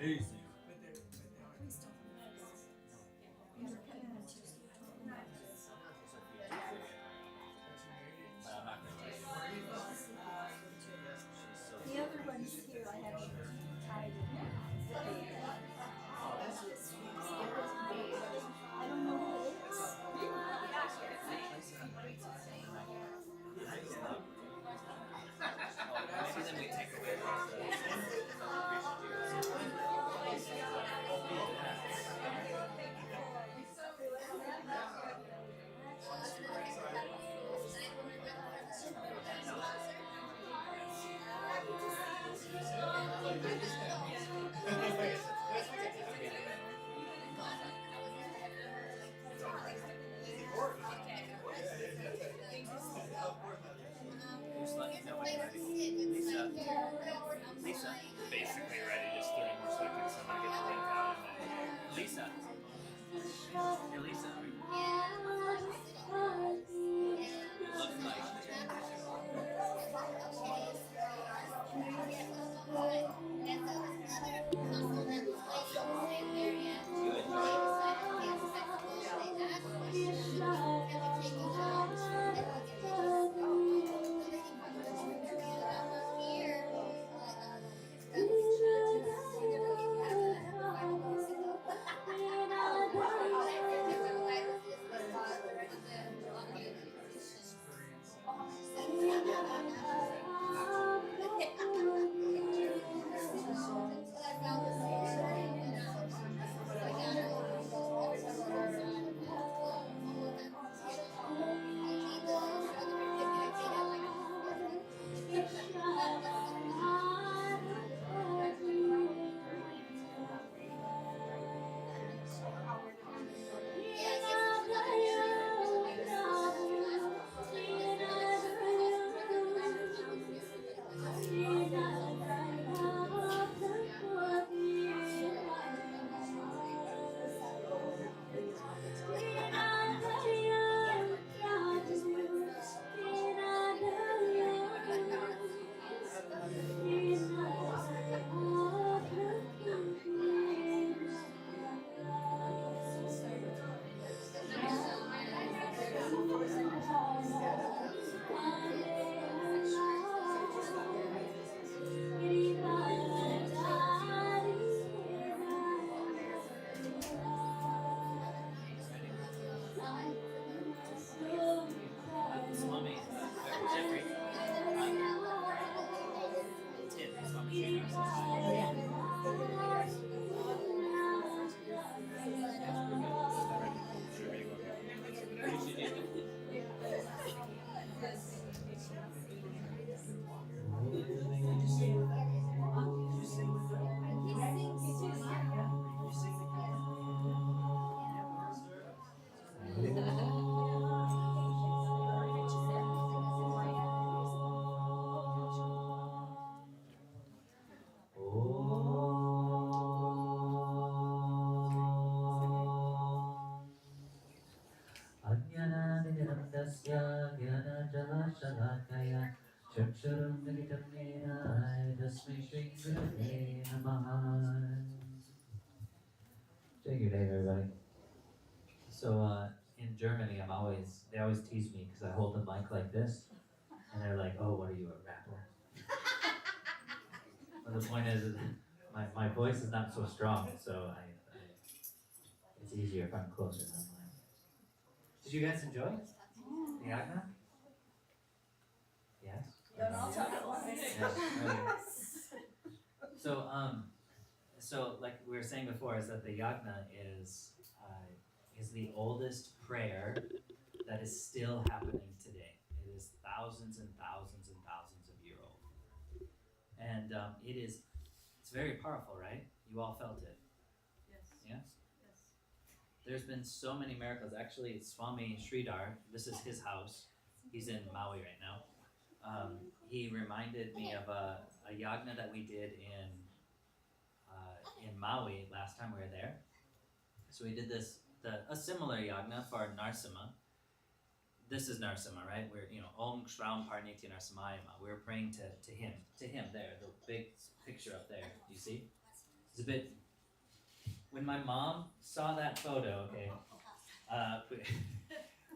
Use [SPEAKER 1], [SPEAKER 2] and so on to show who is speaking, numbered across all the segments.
[SPEAKER 1] Easy.
[SPEAKER 2] The other ones here, I have tied in. I don't know what it
[SPEAKER 1] Maybe then we take away Lisa, basically ready. Just 30 more seconds. I'm gonna get the link out and then Lisa. Hey, Lisa. It looks like. Swami, Jeffrey, Tim, Swami Take your day, everybody. So in Germany, they always tease me because I hold the mic like this, and they're like, "Oh, what are you, a rapper?" But the point is, my voice is not so strong, so it's easier if I'm closer than mine. Did you guys enjoy the Yagna? Yes.
[SPEAKER 2] Don't all talk at once.
[SPEAKER 1] Yes. So like we were saying before, is that the Yagna is the oldest prayer that is still happening today. It is thousands and thousands and thousands of years old, and it's very powerful, right? You all felt it.
[SPEAKER 2] Yes.
[SPEAKER 1] Yes. Yes. There's been so many miracles. Actually, Swami Sridhar, this is his house. He's in Maui right now. He reminded me of a yagna that we did in Maui last time we were there. So we did a similar yagna for Narasimha. This is Narasimha, right? We're Om Shravam Parnitya Narasimhayama. We're praying to him there, the big picture up there. Do you see? It's a bit. When my mom saw that photo, okay,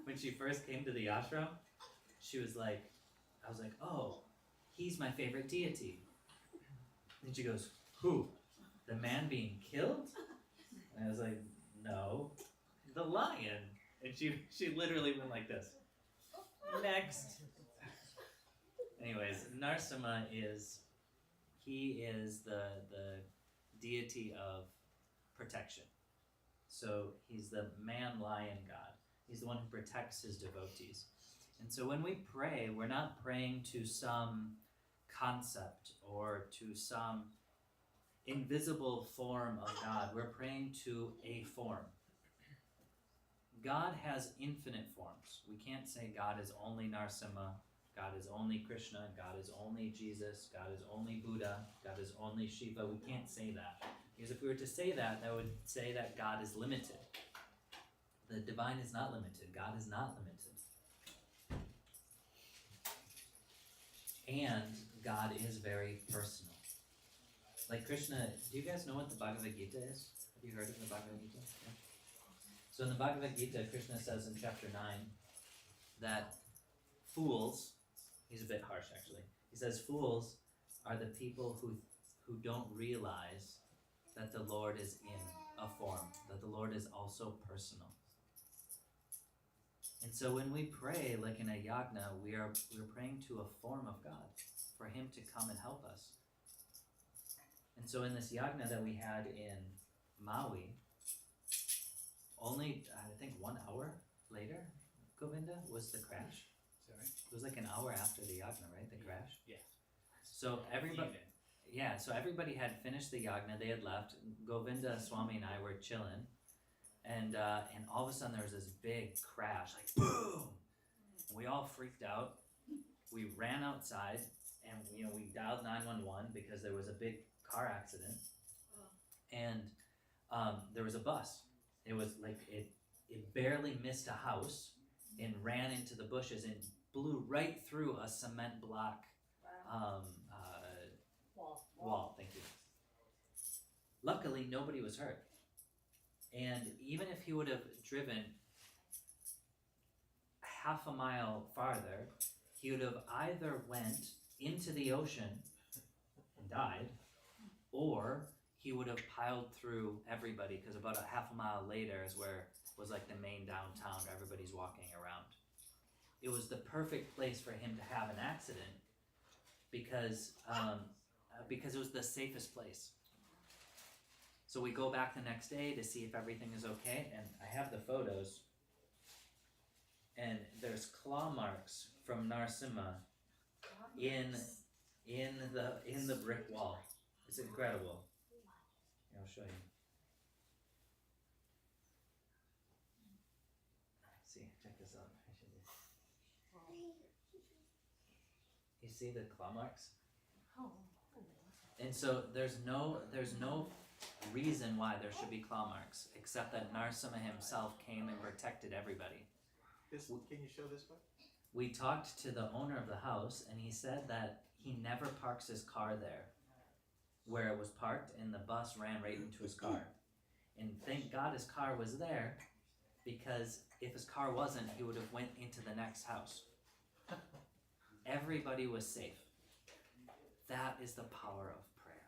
[SPEAKER 1] when she first came to the ashram, she was like, I was like, oh, he's my favorite deity. And she goes, who? The man being killed? And I was like, no, the lion. And she literally went like this. Next. Anyways, Narasimha is the deity of protection. So he's the man-lion god. He's the one who protects his devotees. And so when we pray, we're not praying to some concept or to some invisible form of God. We're praying to a form. God has infinite forms. We can't say God is only Narasimha, God is only Krishna, God is only Jesus, God is only Buddha, God is only Shiva. We can't say that. Because if we were to say that, that would say that God is limited. The divine is not limited. God is not limited. And God is very personal. Like Krishna, do you guys know what the Bhagavad Gita is? Have you heard of the Bhagavad Gita? Yeah. So in the Bhagavad Gita, Krishna says in chapter 9 that fools, he's a bit harsh actually, he says fools are the people who don't realize that the Lord is in a form, that the Lord is also personal. And so when we pray, like in a yagna, we're praying to a form of God, for him to come and help us. And so in this yagna that we had in Maui, only, I think 1 hour later, Govinda, was the crash.
[SPEAKER 3] Sorry?
[SPEAKER 1] It was like an hour after the yagna, right? The crash?
[SPEAKER 3] Yeah.
[SPEAKER 1] So everybody had finished the yagna, they had left. Govinda, Swami and I were chilling. And all of a sudden there was this big crash, like boom! And we all freaked out. We ran outside and we dialed 911 because there was a big car accident. And there was a bus. It was like it barely missed a house and ran into the bushes and blew right through a cement block wall. Thank you. Luckily, nobody was hurt. And even if he would have driven half a mile farther, he would have either went into the ocean and died, or he would have piled through everybody, because about a half a mile later is where was like the main downtown where everybody's walking around. It was the perfect place for him to have an accident because it was the safest place. So we go back the next day to see if everything is okay, and I have the photos, and there's claw marks from Narasimha in the brick wall. It's incredible. Here, I'll show you. See, check this out. You see the claw marks? And so there's no reason why there should be claw marks, except that Narasimha himself came and protected everybody.
[SPEAKER 3] Can you show this one?
[SPEAKER 1] We talked to the owner of the house, and he said that he never parks his car there, where it was parked, and the bus ran right into his car. And thank God his car was there, because if his car wasn't, he would have went into the next house. Everybody was safe. That is the power of prayer.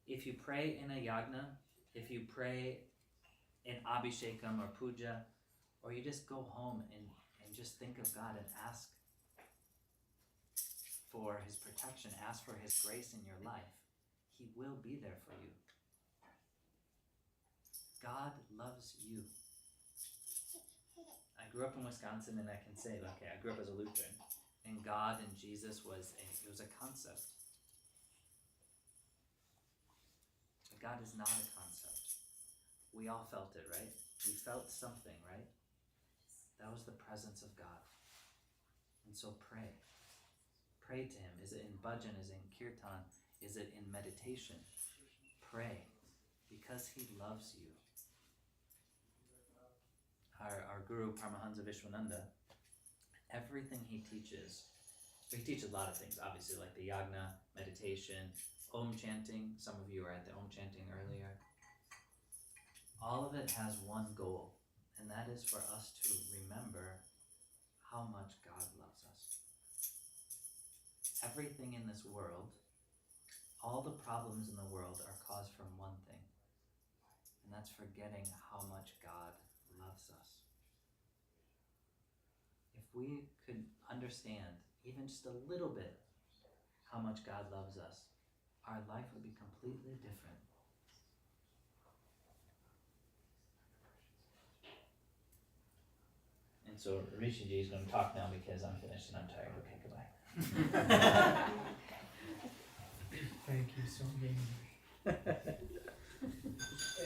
[SPEAKER 1] If you pray in a yagna, if you pray in abhishekam or puja, or you just go home and just think of God and ask for his protection, ask for his grace in your life, he will be there for you. God loves you. I grew up in Wisconsin, and I can say, okay, I grew up as a Lutheran, and God and Jesus was a concept. But God is not a concept. We all felt it, right? We felt something, right? That was the presence of God. And so pray. Pray to him. Is it in bhajan? Is it in kirtan? Is it in meditation? Pray, because he loves you. Our guru, Paramahamsa Vishwananda, everything he teaches a lot of things, obviously, like the yagna, meditation, Om chanting, some of you were at the Om chanting earlier. All of it has one goal, and that is for us to remember how much God loves us. Everything in this world, all the problems in the world are caused from one thing, and that's forgetting how much God loves us. If we could understand even just a little bit how much God loves us, our life would be completely different. And so Rishi Ji is going to talk now because I'm finished and I'm tired. Okay, goodbye.
[SPEAKER 4] Thank you, Swami.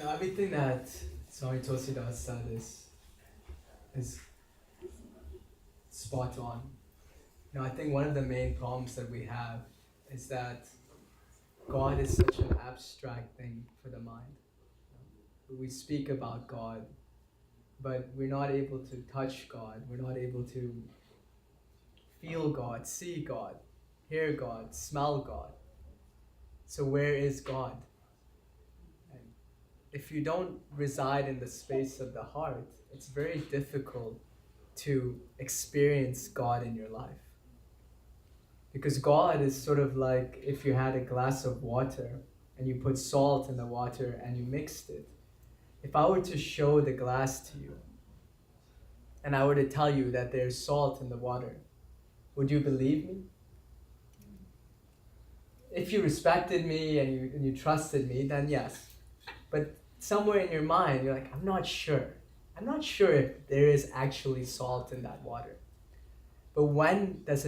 [SPEAKER 4] Everything that Swami Tulsidas said is spot on. I think one of the main problems that we have is that God is such an abstract thing for the mind. We speak about God, but we're not able to touch God. We're not able to feel God, see God, hear God, smell God. So where is God? And if you don't reside in the space of the heart, it's very difficult to experience God in your life. Because God is sort of like if you had a glass of water and you put salt in the water and you mixed it. If I were to show the glass to you and I were to tell you that there's salt in the water, would you believe me? If you respected me and you trusted me, then yes. But somewhere in your mind, you're like, I'm not sure. I'm not sure if there is actually salt in that water. But when is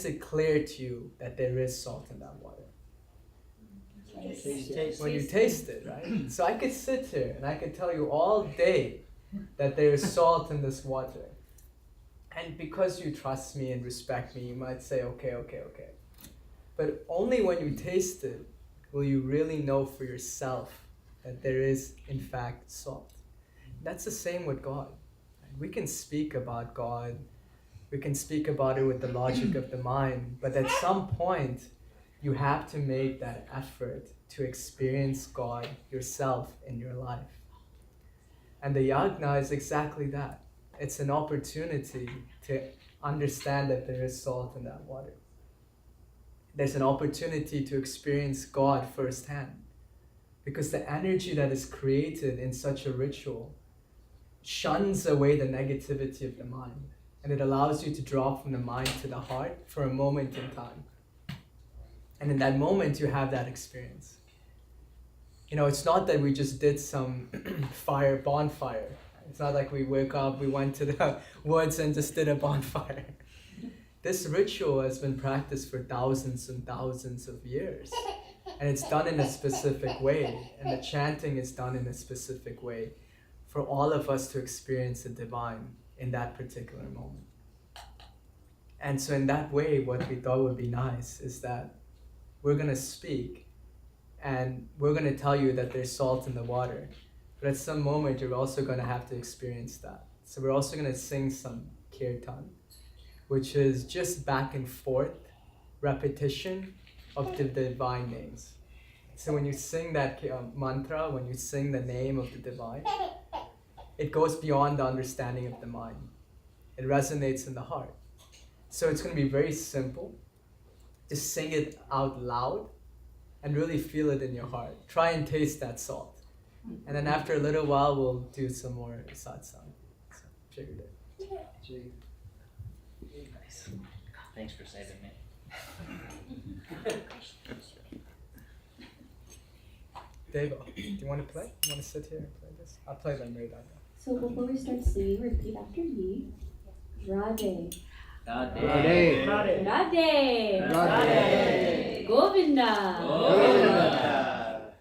[SPEAKER 4] it clear to you that there is salt in that water? When you taste it, right? So I could sit here and I could tell you all day that there is salt in this water. And because you trust me and respect me, you might say, okay. But only when you taste it will you really know for yourself that there is, in fact, salt. That's the same with God. We can speak about God. We can speak about it with the logic of the mind. But at some point, you have to make that effort to experience God yourself in your life. And the yajna is exactly that. It's an opportunity to understand that there is salt in that water. There's an opportunity to experience God firsthand. Because the energy that is created in such a ritual shuns away the negativity of the mind. And it allows you to drop from the mind to the heart for a moment in time. And in that moment, you have that experience. It's not that we just did some bonfire. It's not like we woke up, we went to the woods and just did a bonfire. This ritual has been practiced for thousands and thousands of years. And it's done in a specific way. And the chanting is done in a specific way for all of us to experience the divine in that particular moment. And so in that way, what we thought would be nice is that we're going to speak and we're going to tell you that there's salt in the water. But at some moment, you're also going to have to experience that. So we're also going to sing some kirtan, which is just back and forth repetition of the divine names. So when you sing that mantra, when you sing the name of the divine, it goes beyond the understanding of the mind. It resonates in the heart. So it's going to be very simple. Just sing it out loud and really feel it in your heart. Try and taste that salt. And then after a little while, we'll do some more satsang. So, figured it.
[SPEAKER 1] Nice. Thanks for saving me.
[SPEAKER 4] Deva, do you want to play? You want to sit here and play this? I'll play when we're done.
[SPEAKER 5] So before we start singing, repeat after me. Radhe.
[SPEAKER 1] Radhe.
[SPEAKER 5] Radhe. Radhe.
[SPEAKER 1] Radhe.
[SPEAKER 5] Govinda.
[SPEAKER 1] Govinda.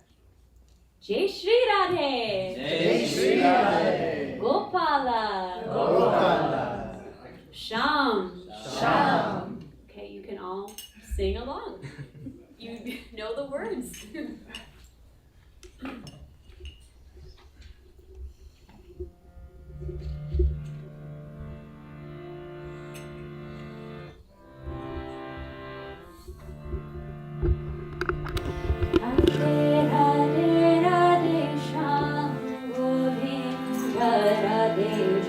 [SPEAKER 5] Jai Shri Radhe.
[SPEAKER 1] Jai Shri Radhe.
[SPEAKER 5] Gopala.
[SPEAKER 1] Gopala.
[SPEAKER 5] Sham.
[SPEAKER 1] Sham.
[SPEAKER 5] Okay, you can all sing along. You know the words.
[SPEAKER 6] Radhe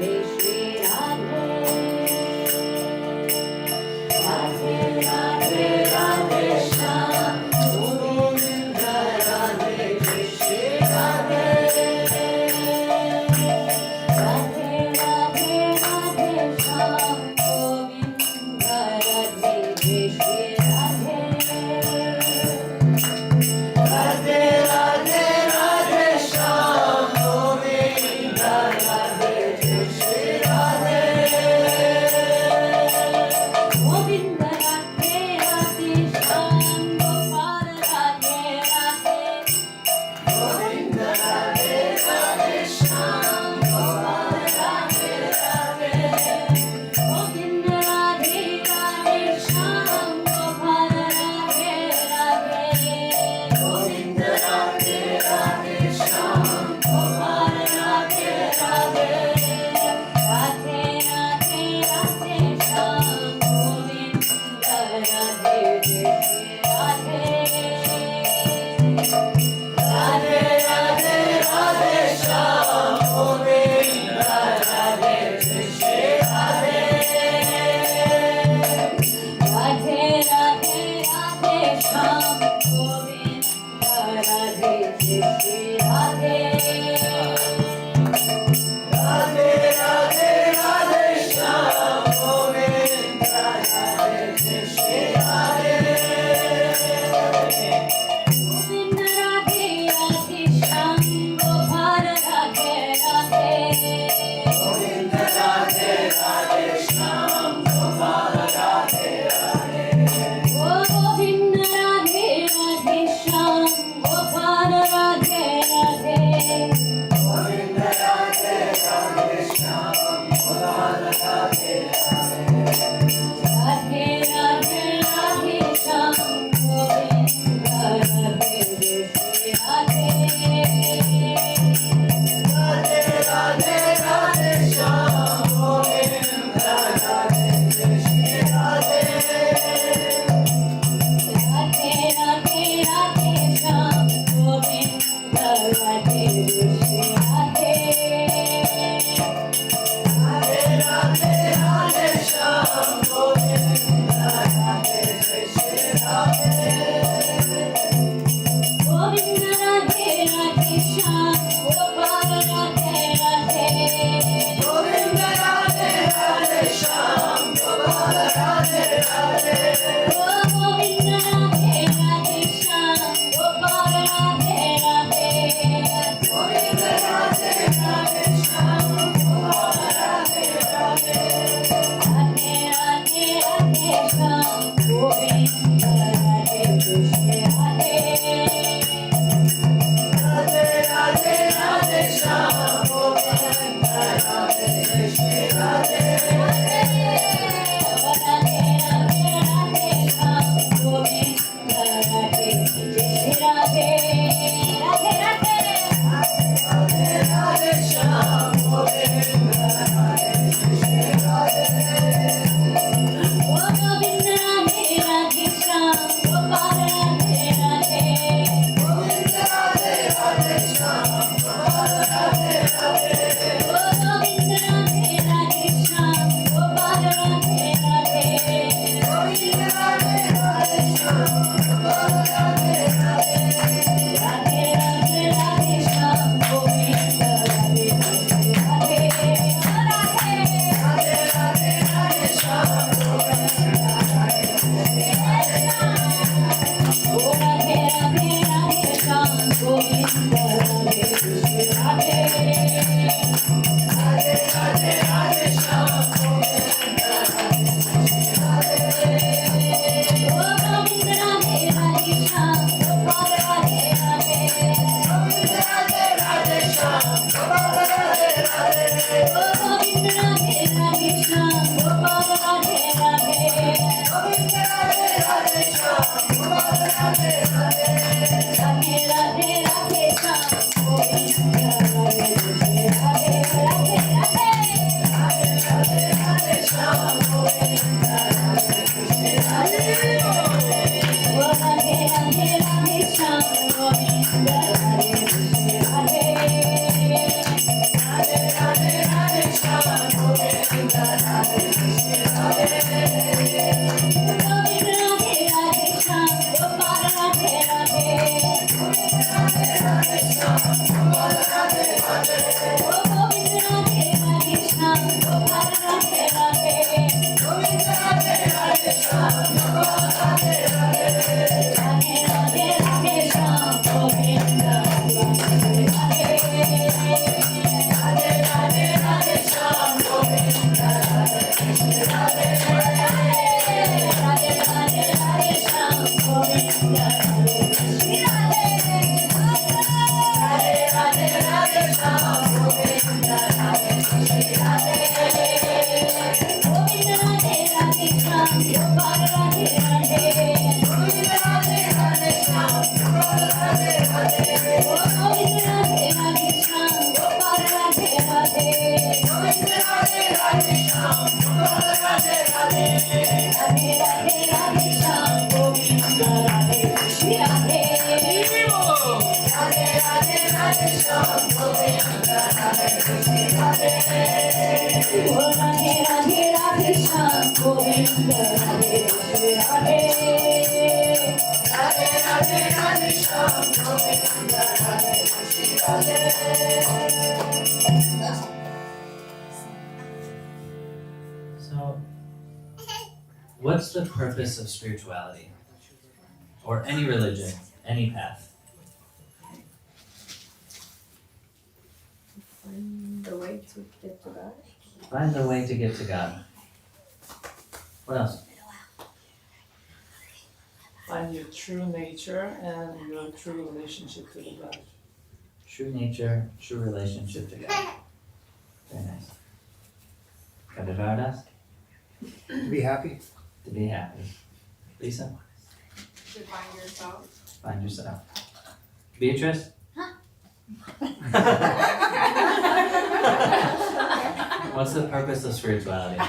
[SPEAKER 1] So, what's the purpose of spirituality? Or any religion, any path?
[SPEAKER 2] Find the way to get to God.
[SPEAKER 1] Find the way to get to God. What else?
[SPEAKER 6] Find your true nature and your true relationship to the God.
[SPEAKER 1] True nature, true relationship to God. Very nice. Kadavadas?
[SPEAKER 3] Be happy.
[SPEAKER 1] To be happy. Lisa?
[SPEAKER 7] To find yourself.
[SPEAKER 1] Find yourself. Beatrice? What's the purpose of spirituality?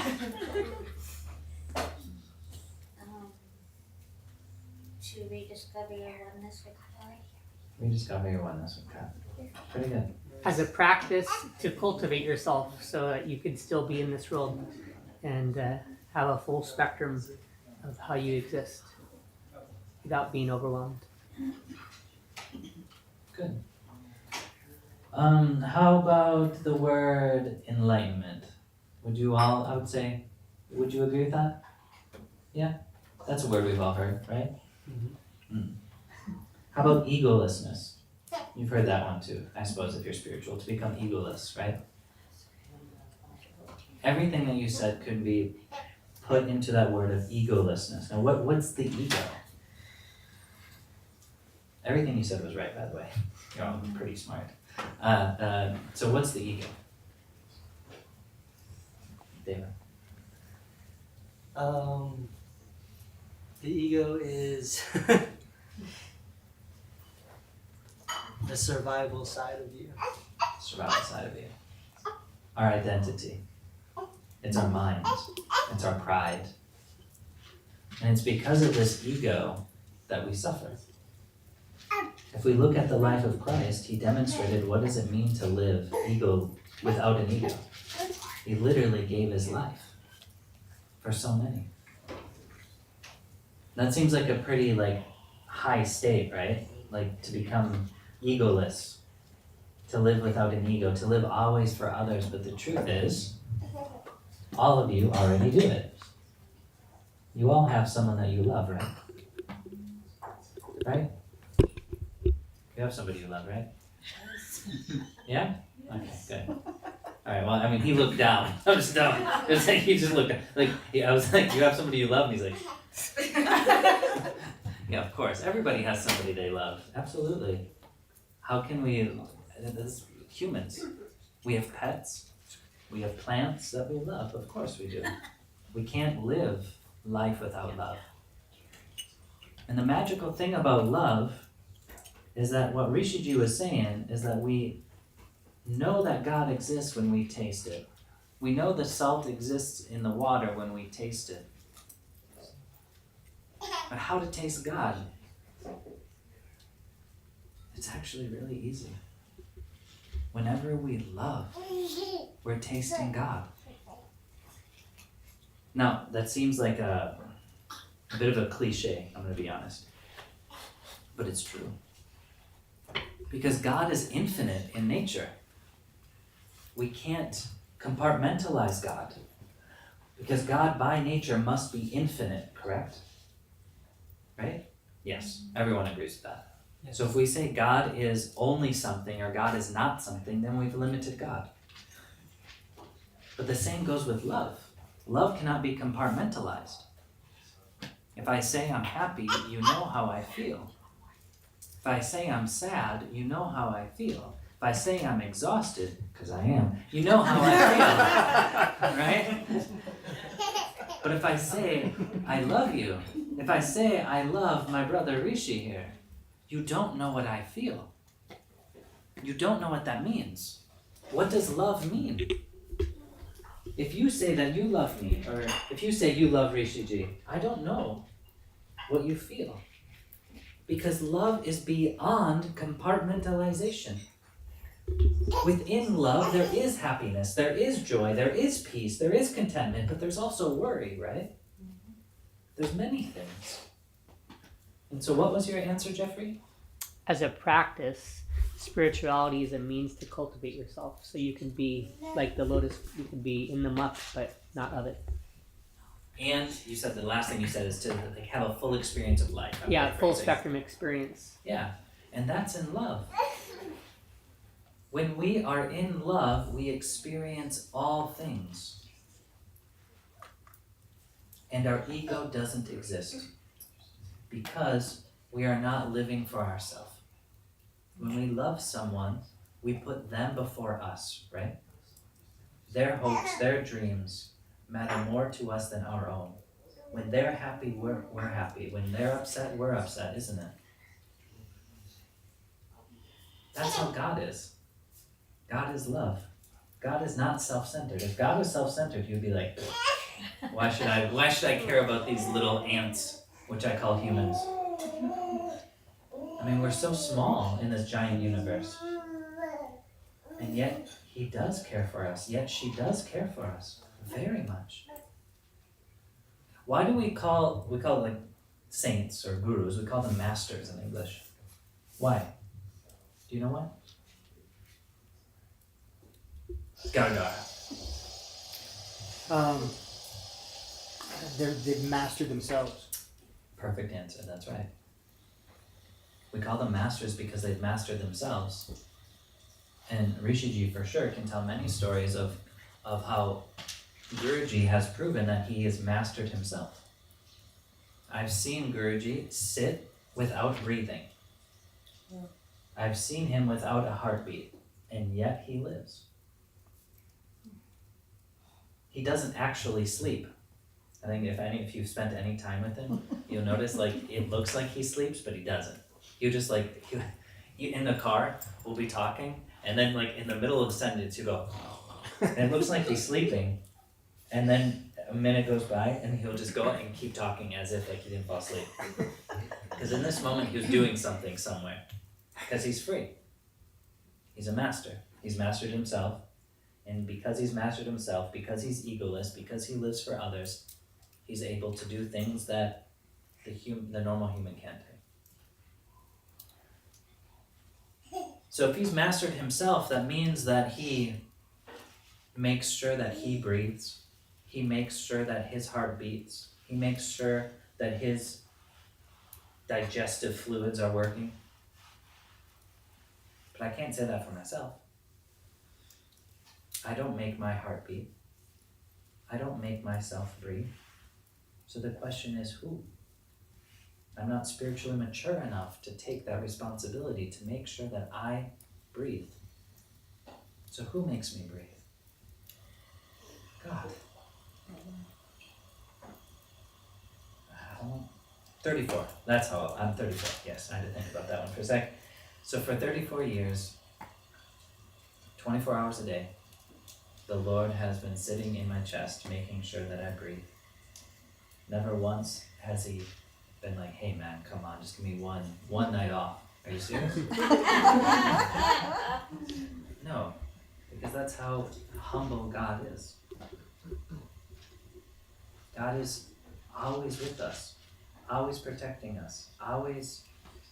[SPEAKER 8] To rediscover your oneness with God.
[SPEAKER 1] Rediscover your oneness with God. Pretty good.
[SPEAKER 9] As a practice to cultivate yourself so that you can still be in this world and have a full spectrum of how you exist without being overwhelmed.
[SPEAKER 1] Good. How about the word enlightenment? Would you all, I would say, would you agree with that? Yeah? That's a word we've all heard, right? How about egolessness? You've heard that one too, I suppose, if you're spiritual, to become egoless, right? Everything that you said could be put into that word of egolessness. Now, what's the ego? Everything you said was right, by the way. You're all pretty smart. So what's the ego? David?
[SPEAKER 10] The ego is the survival side of you.
[SPEAKER 1] Survival side of you. Our identity. It's our mind. It's our pride. And it's because of this ego that we suffer. If we look at the life of Christ, he demonstrated what does it mean to live ego without an ego. He literally gave his life for so many. That seems like a pretty high state, right? Like to become egoless, to live without an ego, to live always for others. But the truth is, all of you already do it. You all have someone that you love, right? Right? You have somebody you love, right? Yeah? Okay, good. Alright, well, I mean, he looked down. I'm just down. It's like he just looked down. I was like, you have somebody you love? And he's like, yeah, of course. Everybody has somebody they love. Absolutely. How can we, as humans, we have pets, we have plants that we love. Of course we do. We can't live life without love. And the magical thing about love is that what Rishi was saying is that we know that God exists when we taste it. We know the salt exists in the water when we taste it. But how to taste God? It's actually really easy. Whenever we love, we're tasting God. Now, that seems like a bit of a cliche, I'm going to be honest. But it's true. Because God is infinite in nature. We can't compartmentalize God. Because God by nature must be infinite, correct? Right? Yes, everyone agrees with that. So if we say God is only something or God is not something, then we've limited God. But the same goes with love. Love cannot be compartmentalized. If I say I'm happy, you know how I feel. If I say I'm sad, you know how I feel. If I say I'm exhausted, because I am, you know how I feel, right? But if I say I love you, if I say I love my brother Rishi here, you don't know what I feel. You don't know what that means. What does love mean? If you say that you love me, or if you say you love Rishi, I don't know what you feel. Because love is beyond compartmentalization. Within love, there is happiness, there is joy, there is peace, there is contentment, but there's also worry, right? There's many things. And so what was your answer, Jeffrey?
[SPEAKER 9] As a practice, spirituality is a means to cultivate yourself. So you can be like the lotus, you can be in the muck, but not of it.
[SPEAKER 1] And you said the last thing you said is to like have a full experience of life.
[SPEAKER 9] Yeah, full spectrum experience.
[SPEAKER 1] Yeah, and that's in love. When we are in love, we experience all things. And our ego doesn't exist because we are not living for ourselves. When we love someone, we put them before us, right? Their hopes, their dreams matter more to us than our own. When they're happy, we're happy. When they're upset, we're upset, isn't it? That's how God is. God is love. God is not self-centered. If God was self-centered, he would be like, why should I care about these little ants, which I call humans? I mean, we're so small in this giant universe. And yet, he does care for us. Yet, she does care for us very much. Why do we call like saints or gurus, we call them masters in English? Why? Do you know why? Gaga.
[SPEAKER 11] They've mastered themselves.
[SPEAKER 1] Perfect answer, that's right. We call them masters because they've mastered themselves. And Rishi for sure can tell many stories of how Guruji has proven that he has mastered himself. I've seen Guruji sit without breathing. I've seen him without a heartbeat, and yet he lives. He doesn't actually sleep. I think if you've spent any time with him, you'll notice like it looks like he sleeps, but he doesn't. He'll just like, in the car, we'll be talking, and then like in the middle of a sentence, he'll go, and it looks like he's sleeping, and then a minute goes by, and he'll just go and keep talking as if like he didn't fall asleep. Because in this moment, he was doing something somewhere, because he's free. He's a master. He's mastered himself, and because he's mastered himself, because he's egoless, because he lives for others, he's able to do things that the normal human can't do. So if he's mastered himself, that means that he makes sure that he breathes. He makes sure that his heart beats. He makes sure that his digestive fluids are working. But I can't say that for myself. I don't make my heart beat. I don't make myself breathe. So the question is, who? I'm not spiritually mature enough to take that responsibility to make sure that I breathe. So who makes me breathe? God. 34. That's how I'm 34. Yes, I had to think about that one for a sec. So for 34 years, 24 hours a day, the Lord has been sitting in my chest, making sure that I breathe. Never once has he been like, hey man, come on, just give me one night off. Are you serious? No, because that's how humble God is. God is always with us, always protecting us, always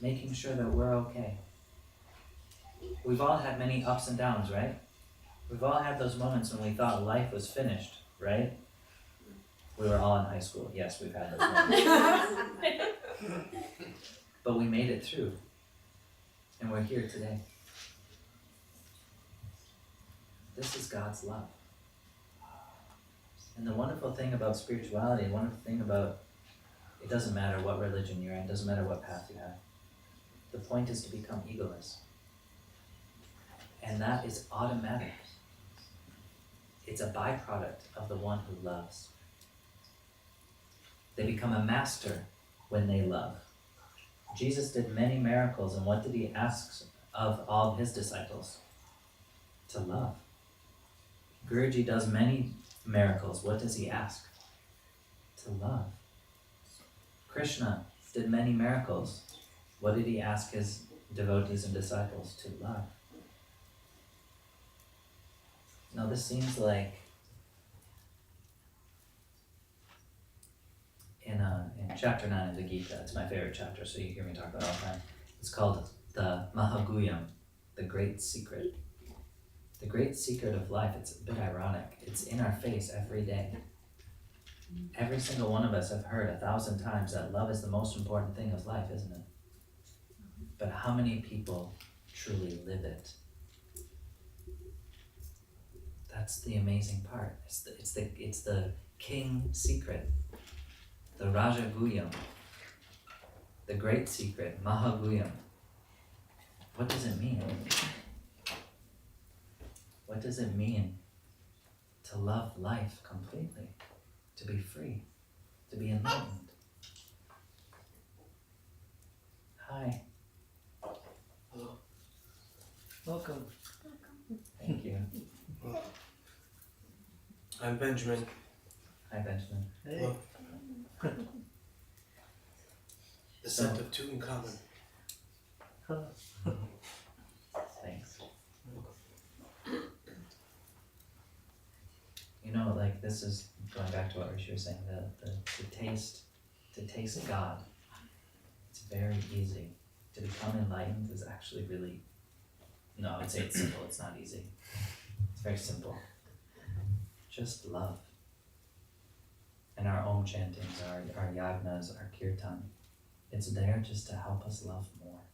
[SPEAKER 1] making sure that we're okay. We've all had many ups and downs, right? We've all had those moments when we thought life was finished, right? We were all in high school. Yes, we've had those moments. But we made it through. And we're here today. This is God's love. And the wonderful thing about spirituality, the wonderful thing about it doesn't matter what religion you're in, it doesn't matter what path you have. The point is to become egoless. And that is automatic. It's a byproduct of the one who loves. They become a master when they love. Jesus did many miracles, and what did he ask of all of his disciples? To love. Guruji does many miracles. What does he ask? To love. Krishna did many miracles. What did he ask his devotees and disciples? To love. Now this seems like in chapter 9 of the Gita, it's my favorite chapter, so you hear me talk about it all the time. It's called the Mahaguyam, the great secret. The great secret of life, it's a bit ironic. It's in our face every day. Every single one of us have heard 1,000 times that love is the most important thing of life, isn't it? But how many people truly live it? That's the amazing part. It's the king secret, the Raja Guyam, the great secret, Mahaguyam. What does it mean? What does it mean to love life completely, to be free, to be enlightened? Hi.
[SPEAKER 10] Hello. Welcome.
[SPEAKER 1] Thank you.
[SPEAKER 12] I'm Benjamin.
[SPEAKER 1] Hi, Benjamin.
[SPEAKER 10] Hey.
[SPEAKER 12] Descent of Tutankhamun.
[SPEAKER 1] Thanks. You know, like this is going back to what Rishi was saying, to taste God. It's very easy. To become enlightened is actually really, no, I would say it's simple, it's not easy. It's very simple. Just love. And our Om chantings, our yagnas, our kirtan, it's there just to help us love more.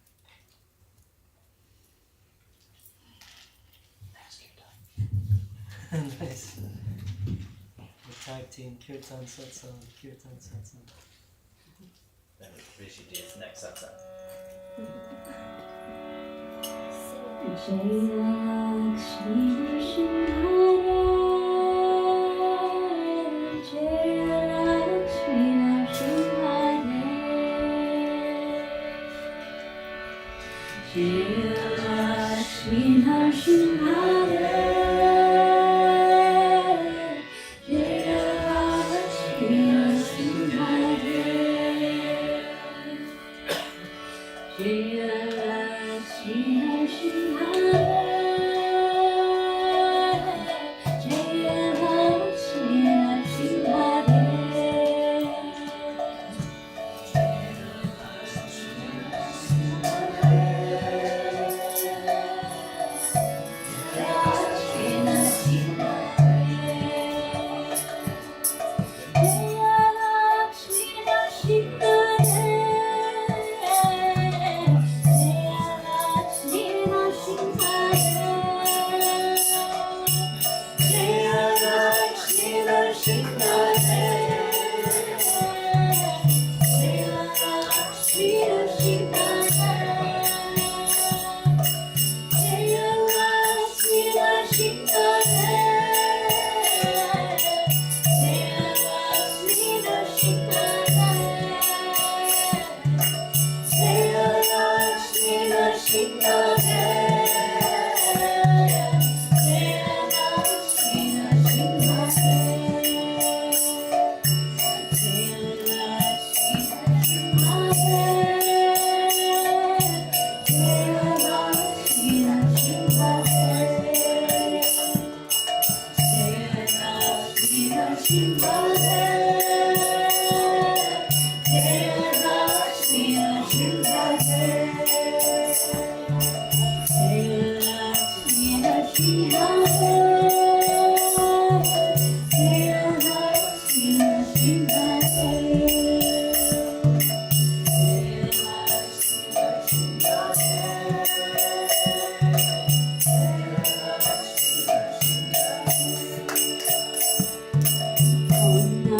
[SPEAKER 1] Thanks, kirtan.
[SPEAKER 10] Nice. The tag team, Kirtan Satsang, Kirtan Satsang.
[SPEAKER 1] Then Rishi does next satsang.
[SPEAKER 13] Om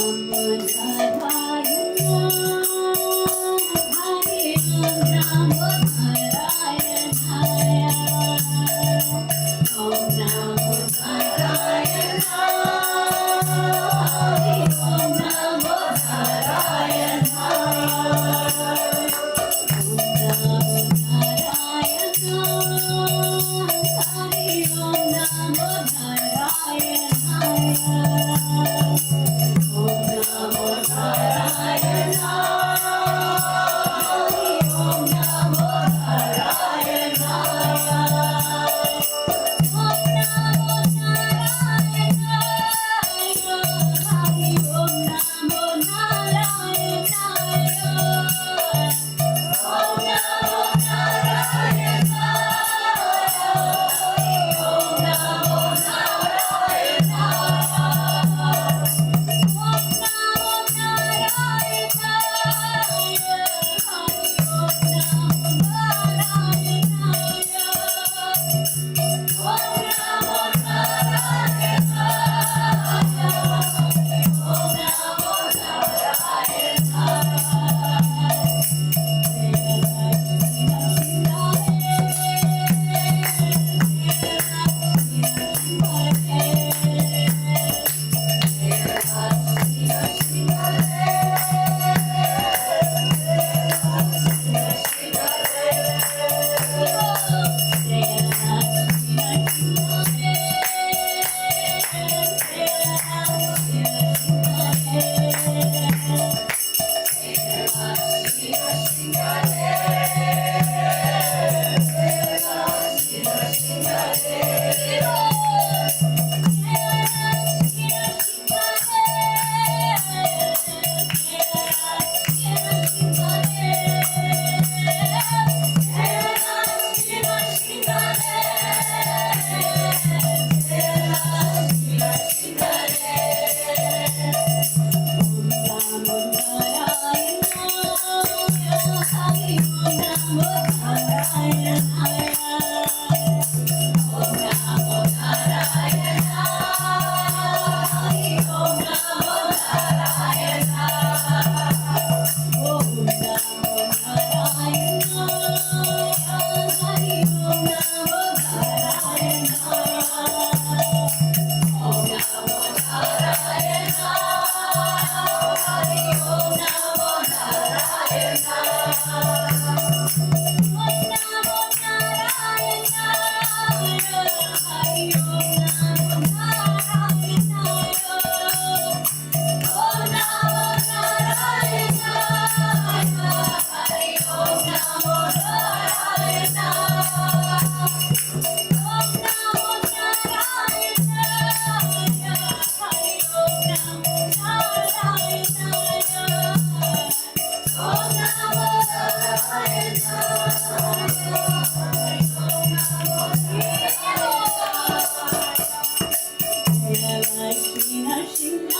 [SPEAKER 4] How many of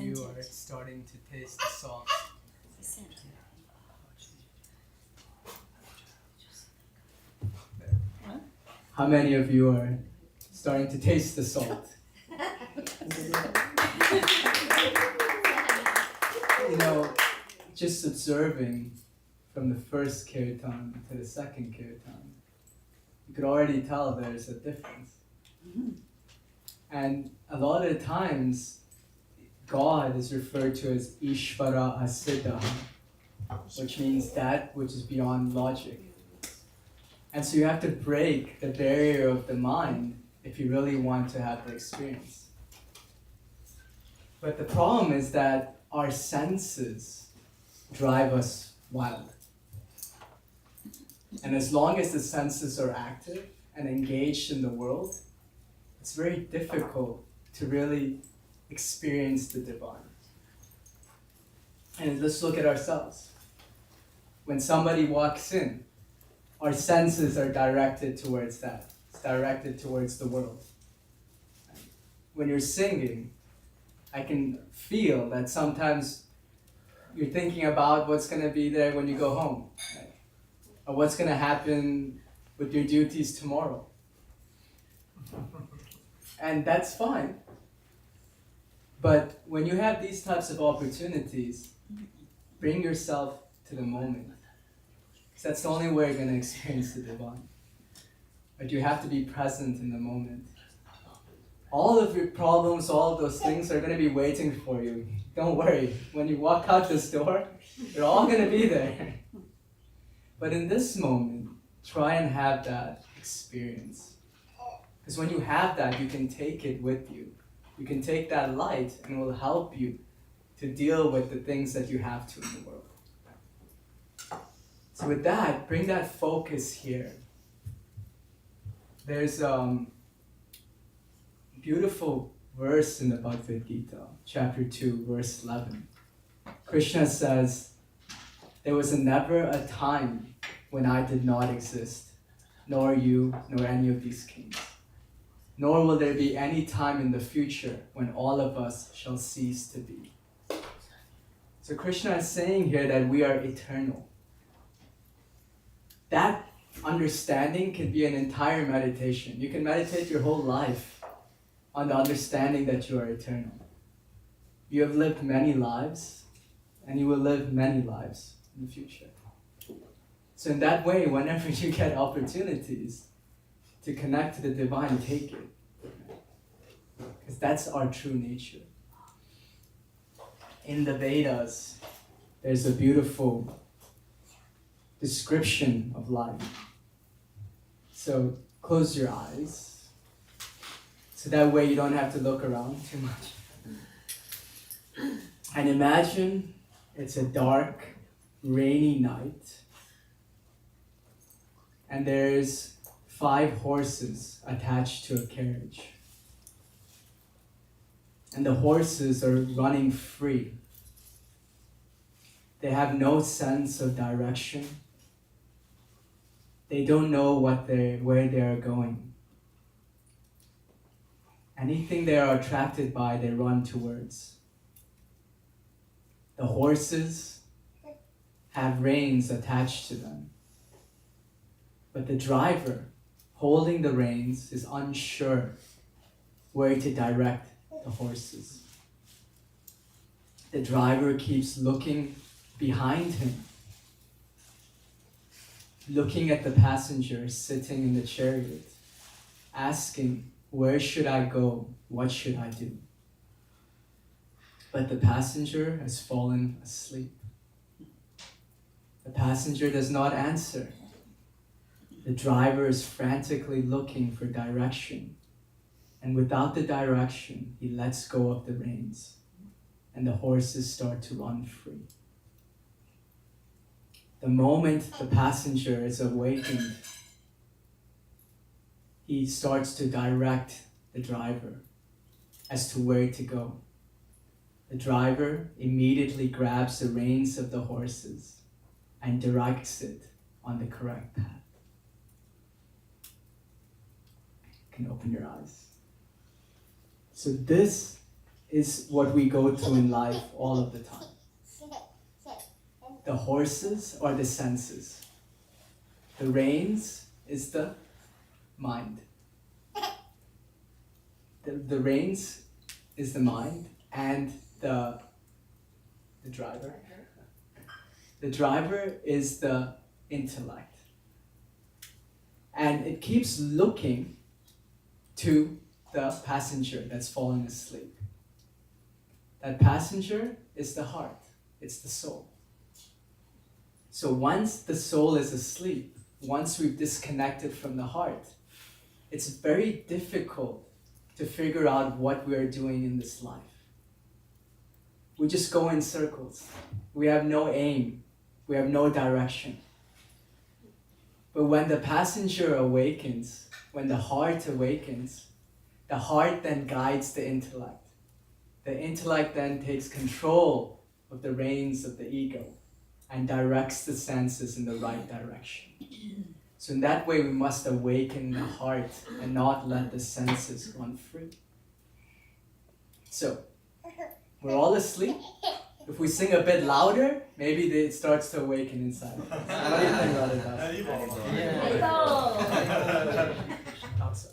[SPEAKER 4] you are starting to taste the salt? How many of you are starting to taste the salt? You know, just observing from the first kirtan to the second kirtan, you could already tell there's a difference. And a lot of the times, God is referred to as Ishvara Asiddha, which means that which is beyond logic. And so you have to break the barrier of the mind if you really want to have the experience. But the problem is that our senses drive us wild. And as long as the senses are active and engaged in the world, it's very difficult to really experience the divine. And let's look at ourselves. When somebody walks in, our senses are directed towards that. It's directed towards the world. When you're singing, I can feel that sometimes you're thinking about what's going to be there when you go home, right? Or what's going to happen with your duties tomorrow. And that's fine. But when you have these types of opportunities, bring yourself to the moment. Because that's the only way you're going to experience the divine. But you have to be present in the moment. All of your problems, all of those things are going to be waiting for you. Don't worry. When you walk out this door, they're all going to be there. But in this moment, try and have that experience. Because when you have that, you can take it with you. You can take that light and it will help you to deal with the things that you have to in the world. So with that, bring that focus here. There's a beautiful verse in the Bhagavad Gita, chapter 2, verse 11. Krishna says, "There was never a time when I did not exist, nor you, nor any of these kings. Nor will there be any time in the future when all of us shall cease to be." So Krishna is saying here that we are eternal. That understanding can be an entire meditation. You can meditate your whole life on the understanding that you are eternal. You have lived many lives, and you will live many lives in the future. So in that way, whenever you get opportunities to connect to the divine, take it. Because that's our true nature. In the Vedas, there's a beautiful description of life. So close your eyes. So that way you don't have to look around too much. And imagine it's a dark, rainy night. And there's 5 horses attached to a carriage. And the horses are running free. They have no sense of direction. They don't know where they are going. Anything they are attracted by, they run towards. The horses have reins attached to them. But the driver holding the reins is unsure where to direct the horses. The driver keeps looking behind him, looking at the passenger sitting in the chariot, asking, "Where should I go? What should I do?" But the passenger has fallen asleep. The passenger does not answer. The driver is frantically looking for direction. And without the direction, he lets go of the reins. And the horses start to run free. The moment the passenger is awakened, he starts to direct the driver as to where to go. The driver immediately grabs the reins of the horses and directs it on the correct path. You can open your eyes. So this is what we go through in life all of the time. The horses are the senses. The reins is the mind. The reins is the mind, and the driver. The driver is the intellect. And it keeps looking to the passenger that's falling asleep. That passenger is the heart. It's the soul. So once the soul is asleep, once we've disconnected from the heart, it's very difficult to figure out what we are doing in this life. We just go in circles. We have no aim. We have no direction. But when the passenger awakens, when the heart awakens, the heart then guides the intellect. The intellect then takes control of the reins of the ego and directs the senses in the right direction. So in that way, we must awaken the heart and not let the senses run free. So, we're all asleep. If we sing a bit louder, maybe it starts to awaken inside. What do you think about it, guys? Outside.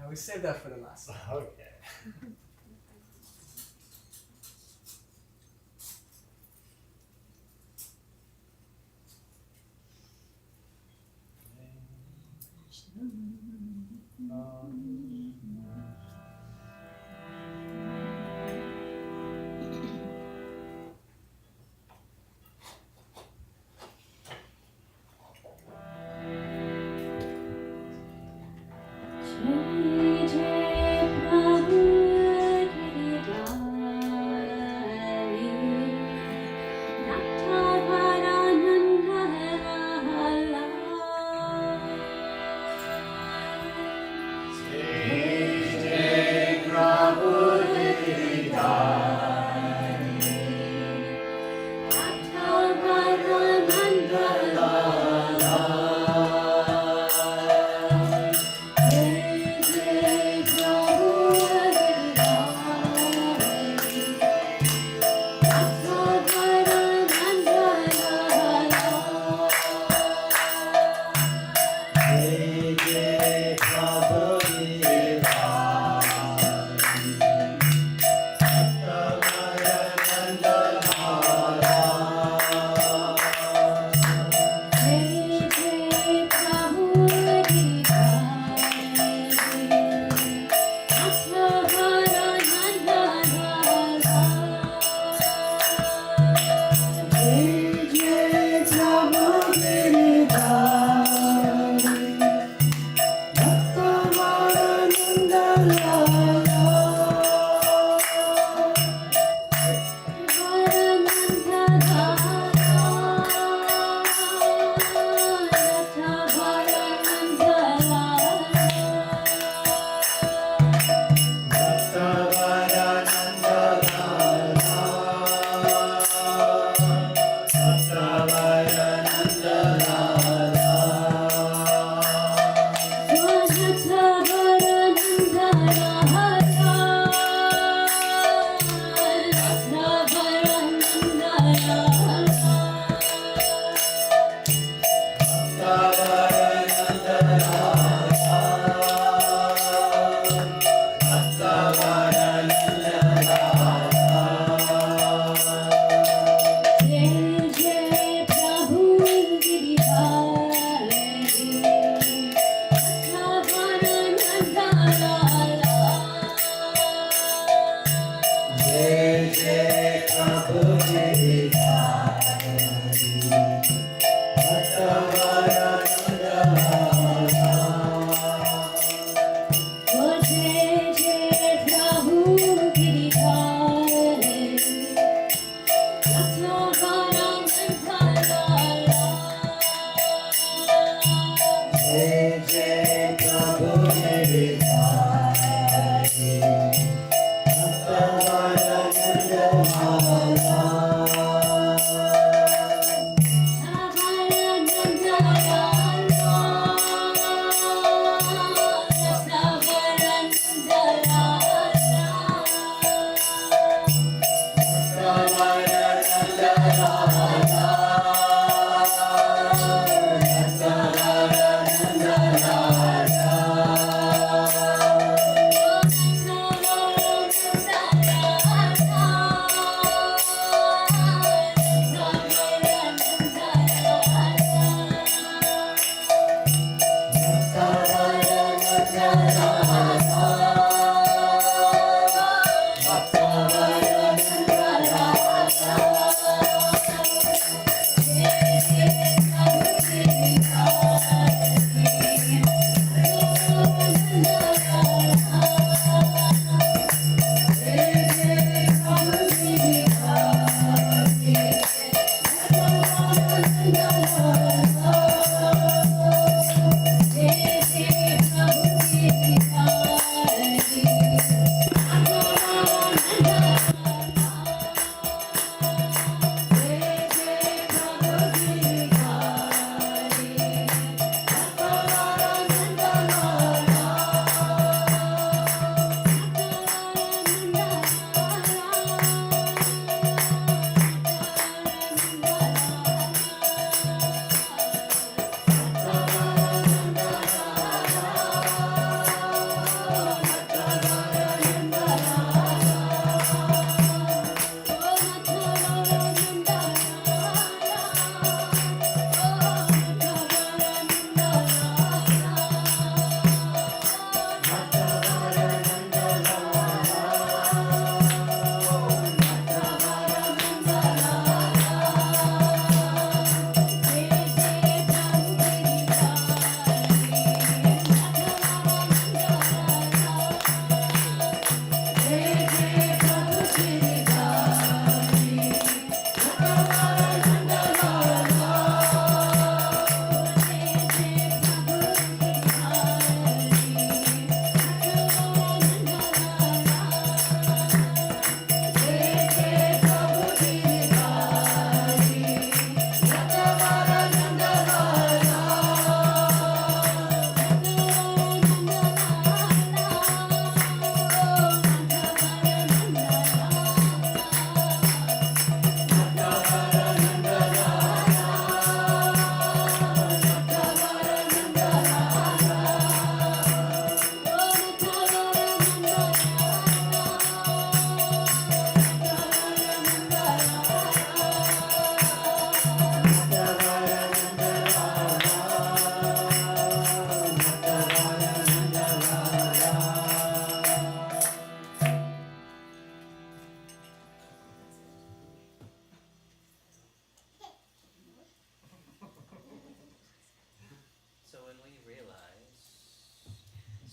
[SPEAKER 4] We saved that for the last time.
[SPEAKER 3] Okay.
[SPEAKER 13] Jai Jai Prabhu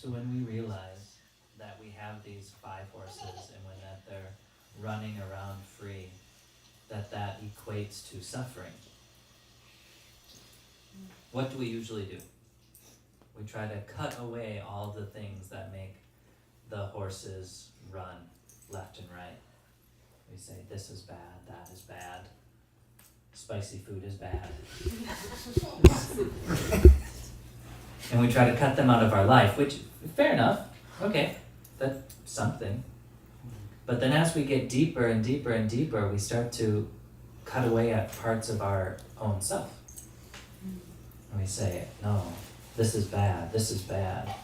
[SPEAKER 1] So when we realize that we have these 5 horses and when that they're running around free, that equates to suffering, what do we usually do? We try to cut away all the things that make the horses run left and right. We say, this is bad, that is bad, spicy food is bad. And we try to cut them out of our life, which, fair enough, okay, that's something. But then as we get deeper and deeper and deeper, we start to cut away at parts of our own self. And we say, no, this is bad, this is bad.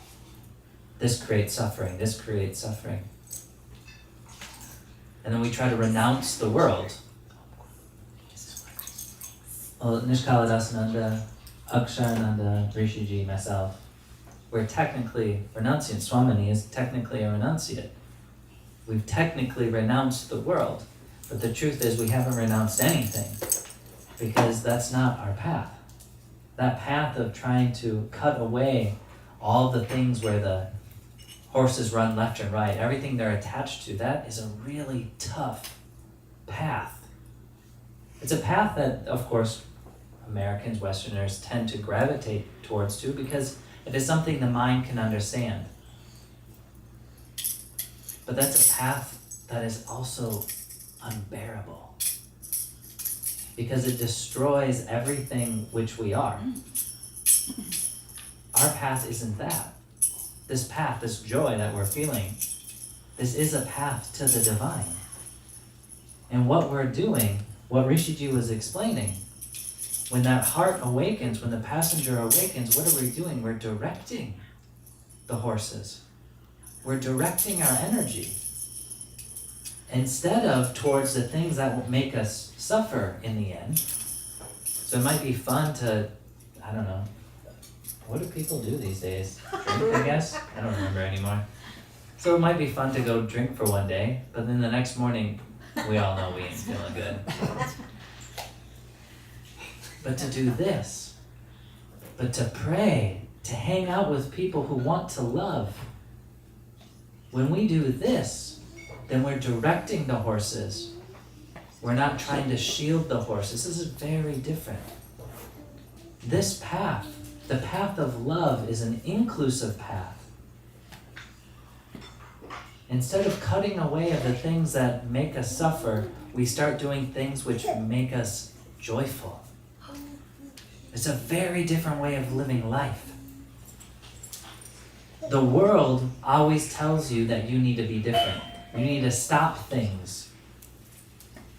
[SPEAKER 1] This creates suffering, this creates suffering. And then we try to renounce the world. Well, Tulsidasananda, Aksharananda, Rishi, myself, we're technically renunciant. Swamini is technically a renunciate. We've technically renounced the world, but the truth is we haven't renounced anything because that's not our path. That path of trying to cut away all the things where the horses run left and right, everything they're attached to, that is a really tough path. It's a path that, of course, Americans, Westerners tend to gravitate towards too because it is something the mind can understand. But that's a path that is also unbearable. Because it destroys everything which we are. Our path isn't that. This path, this joy that we're feeling, this is a path to the divine. And what we're doing, what Rishiji was explaining, when that heart awakens, when the passenger awakens, what are we doing? We're directing the horses. We're directing our energy. Instead of towards the things that will make us suffer in the end. So it might be fun to, I don't know, what do people do these days? Drink, I guess? I don't remember anymore. So it might be fun to go drink for one day, but then the next morning, we all know we ain't feeling good. But to do this, but to pray, to hang out with people who want to love. When we do this, then we're directing the horses. We're not trying to shield the horses. This is very different. This path, the path of love, is an inclusive path. Instead of cutting away of the things that make us suffer, we start doing things which make us joyful. It's a very different way of living life. The world always tells you that you need to be different. You need to stop things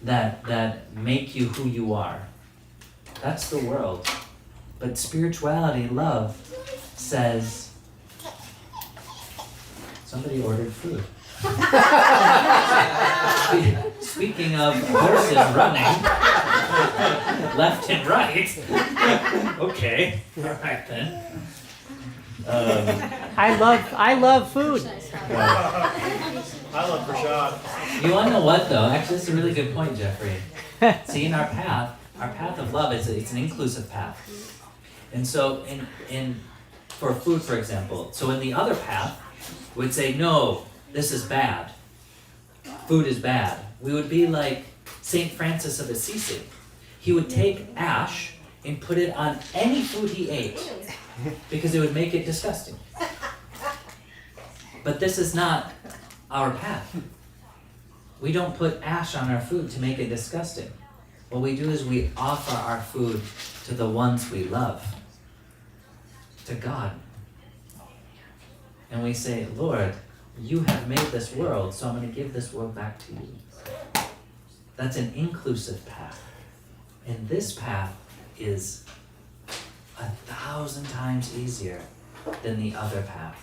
[SPEAKER 1] that make you who you are. That's the world. But spirituality, love, says, somebody ordered food. Speaking of horses running left and right, okay, all right then.
[SPEAKER 9] I love food.
[SPEAKER 11] I love Prashad.
[SPEAKER 1] You want to know what though? Actually, this is a really good point, Jeffrey. See, in our path of love, it's an inclusive path. And so, for food, for example, so in the other path, we'd say, no, this is bad. Food is bad. We would be like Saint Francis of Assisi. He would take ash and put it on any food he ate because it would make it disgusting. But this is not our path. We don't put ash on our food to make it disgusting. What we do is we offer our food to the ones we love, to God. And we say, Lord, you have made this world, so I'm going to give this world back to you. That's an inclusive path. And this path is 1,000 times easier than the other path.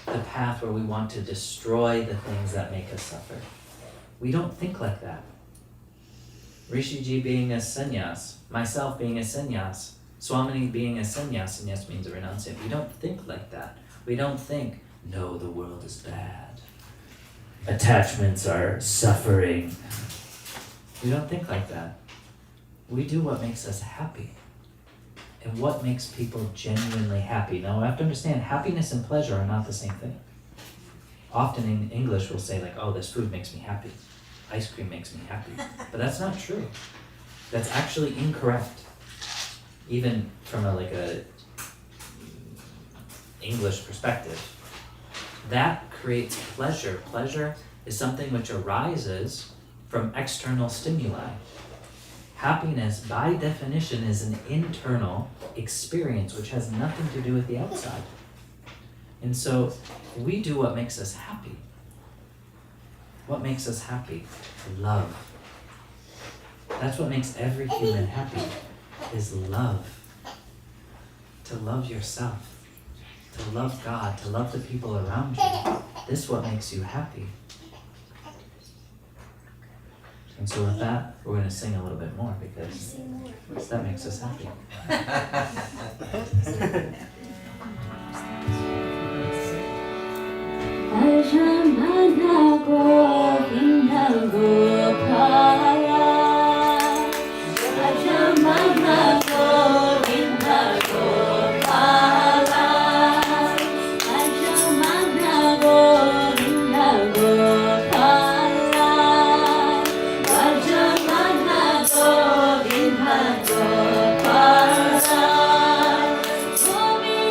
[SPEAKER 1] The path where we want to destroy the things that make us suffer. We don't think like that. Rishiji being a sannyas, myself being a sannyas, Swamini being a sannyas, sannyas means a renunciant. We don't think like that. We don't think, no, the world is bad. Attachments are suffering. We don't think like that. We do what makes us happy. And what makes people genuinely happy. Now, I have to understand, happiness and pleasure are not the same thing. Often in English, we'll say like, oh, this food makes me happy. Ice cream makes me happy. But that's not true. That's actually incorrect. Even from a English perspective. That creates pleasure. Pleasure is something which arises from external stimuli. Happiness, by definition, is an internal experience which has nothing to do with the outside. And so we do what makes us happy. What makes us happy? Love. That's what makes every human happy, is love. To love yourself, to love God, to love the people around you. This is what makes you happy. And so with that, we're going to sing a little bit more because that makes us happy.
[SPEAKER 5] Ajamana Govinda Gopala, Ajamana Govinda Gopala, Ajamana Govinda Gopala, Ajamana Govinda Gopala, Govinda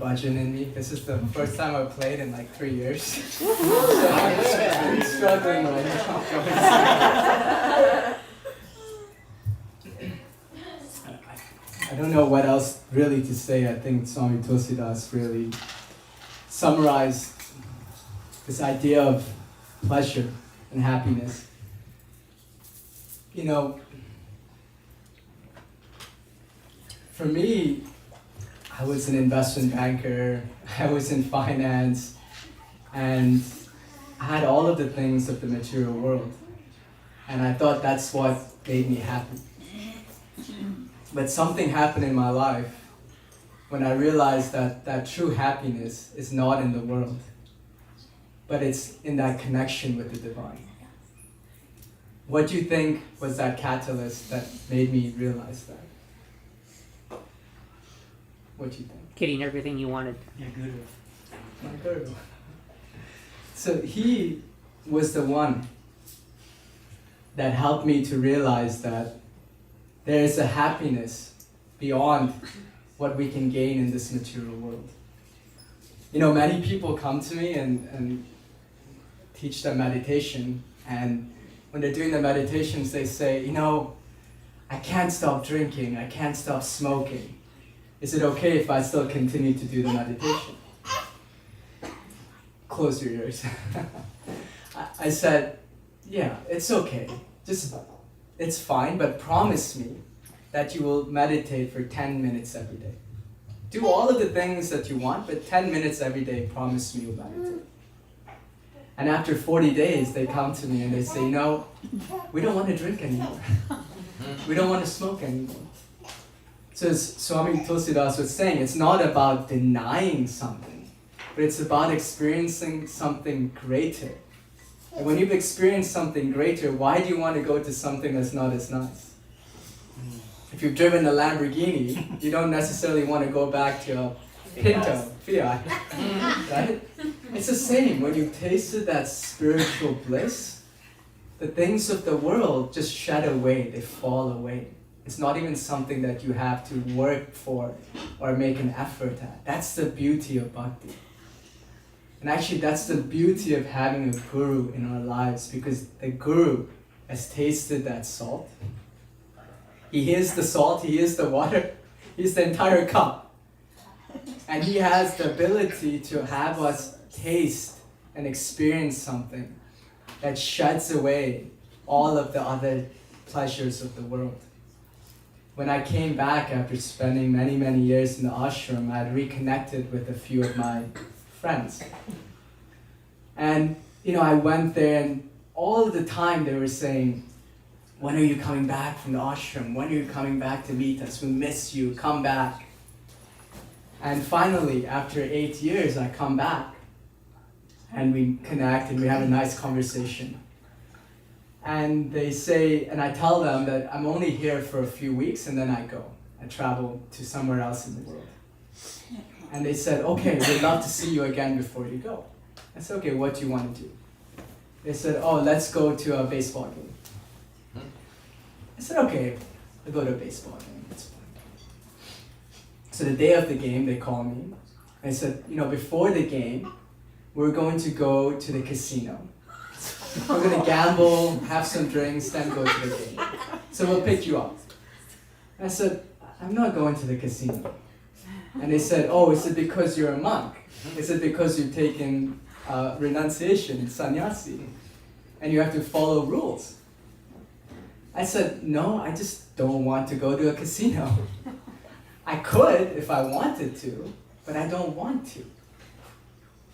[SPEAKER 4] bhajan in me. This is the first time I've played in like 3 years. So I'm struggling right now. I don't know what else really to say. I think Swami Tulsidas really summarized this idea of pleasure and happiness. You know, for me, I was an investment banker, I was in finance, and I had all of the things of the material world. And I thought that's what made me happy. But something happened in my life when I realized that true happiness is not in the world, but it's in that connection with the divine. What do you think was that catalyst that made me realize that? What do you think?
[SPEAKER 9] Getting everything you wanted.
[SPEAKER 10] Your guru.
[SPEAKER 4] My guru. So he was the one that helped me to realize that there is a happiness beyond what we can gain in this material world. You know, many people come to me and teach them meditation, and when they're doing the meditations, they say, you know, I can't stop drinking, I can't stop smoking. Is it okay if I still continue to do the meditation? Close your ears. I said, yeah, it's okay. It's fine, but promise me that you will meditate for 10 minutes every day. Do all of the things that you want, but 10 minutes every day, promise me you'll meditate. And after 40 days, they come to me and they say, you know, we don't want to drink anymore. We don't want to smoke anymore. So as Swami Tulsidas was saying, it's not about denying something, but it's about experiencing something greater. And when you've experienced something greater, why do you want to go to something that's not as nice? If you've driven a Lamborghini, you don't necessarily want to go back to a Pinto, Fiat, right? It's the same. When you've tasted that spiritual bliss, the things of the world just shed away, they fall away. It's not even something that you have to work for or make an effort at. That's the beauty of bhakti. And actually that's the beauty of having a guru in our lives, because the guru has tasted that salt. He is the salt, he is the water, he's the entire cup. And he has the ability to have us taste and experience something that sheds away all of the other pleasures of the world. When I came back after spending many, many years in the ashram, I had reconnected with a few of my friends. And, you know, I went there and all the time they were saying, when are you coming back from the ashram? When are you coming back to meet us? We miss you, come back. And finally, after 8 years, I come back and we connect and we have a nice conversation. And they say, and I tell them that I'm only here for a few weeks and then I go. I travel to somewhere else in the world. And they said, okay, we'd love to see you again before you go. I said, okay, what do you want to do? They said, oh, let's go to a baseball game. I said, okay, I'll go to a baseball game. That's fine. So the day of the game, they call me. I said, you know, before the game, we're going to go to the casino. We're going to gamble, have some drinks, then go to the game. So we'll pick you up. I said, I'm not going to the casino. And they said, oh, is it because you're a monk? Is it because you've taken renunciation, sannyasi, and you have to follow rules? I said, no, I just don't want to go to a casino. I could if I wanted to, but I don't want to.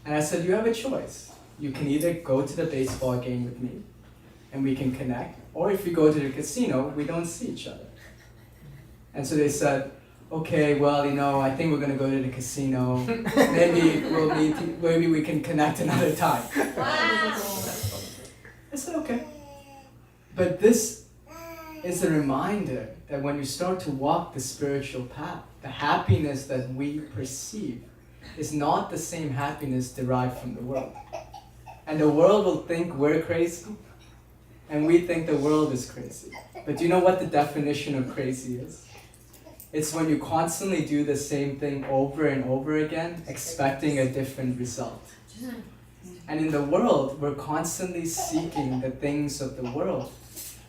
[SPEAKER 4] And I said, you have a choice. You can either go to the baseball game with me, and we can connect, or if you go to the casino, we don't see each other. And so they said, okay, well, you know, I think we're going to go to the casino. Maybe we'll meet, maybe we can connect another time.
[SPEAKER 8] Wow.
[SPEAKER 4] I said, okay. But this is a reminder that when you start to walk the spiritual path, the happiness that we perceive is not the same happiness derived from the world. And the world will think we're crazy, and we think the world is crazy. But do you know what the definition of crazy is? It's when you constantly do the same thing over and over again, expecting a different result. And in the world, we're constantly seeking the things of the world,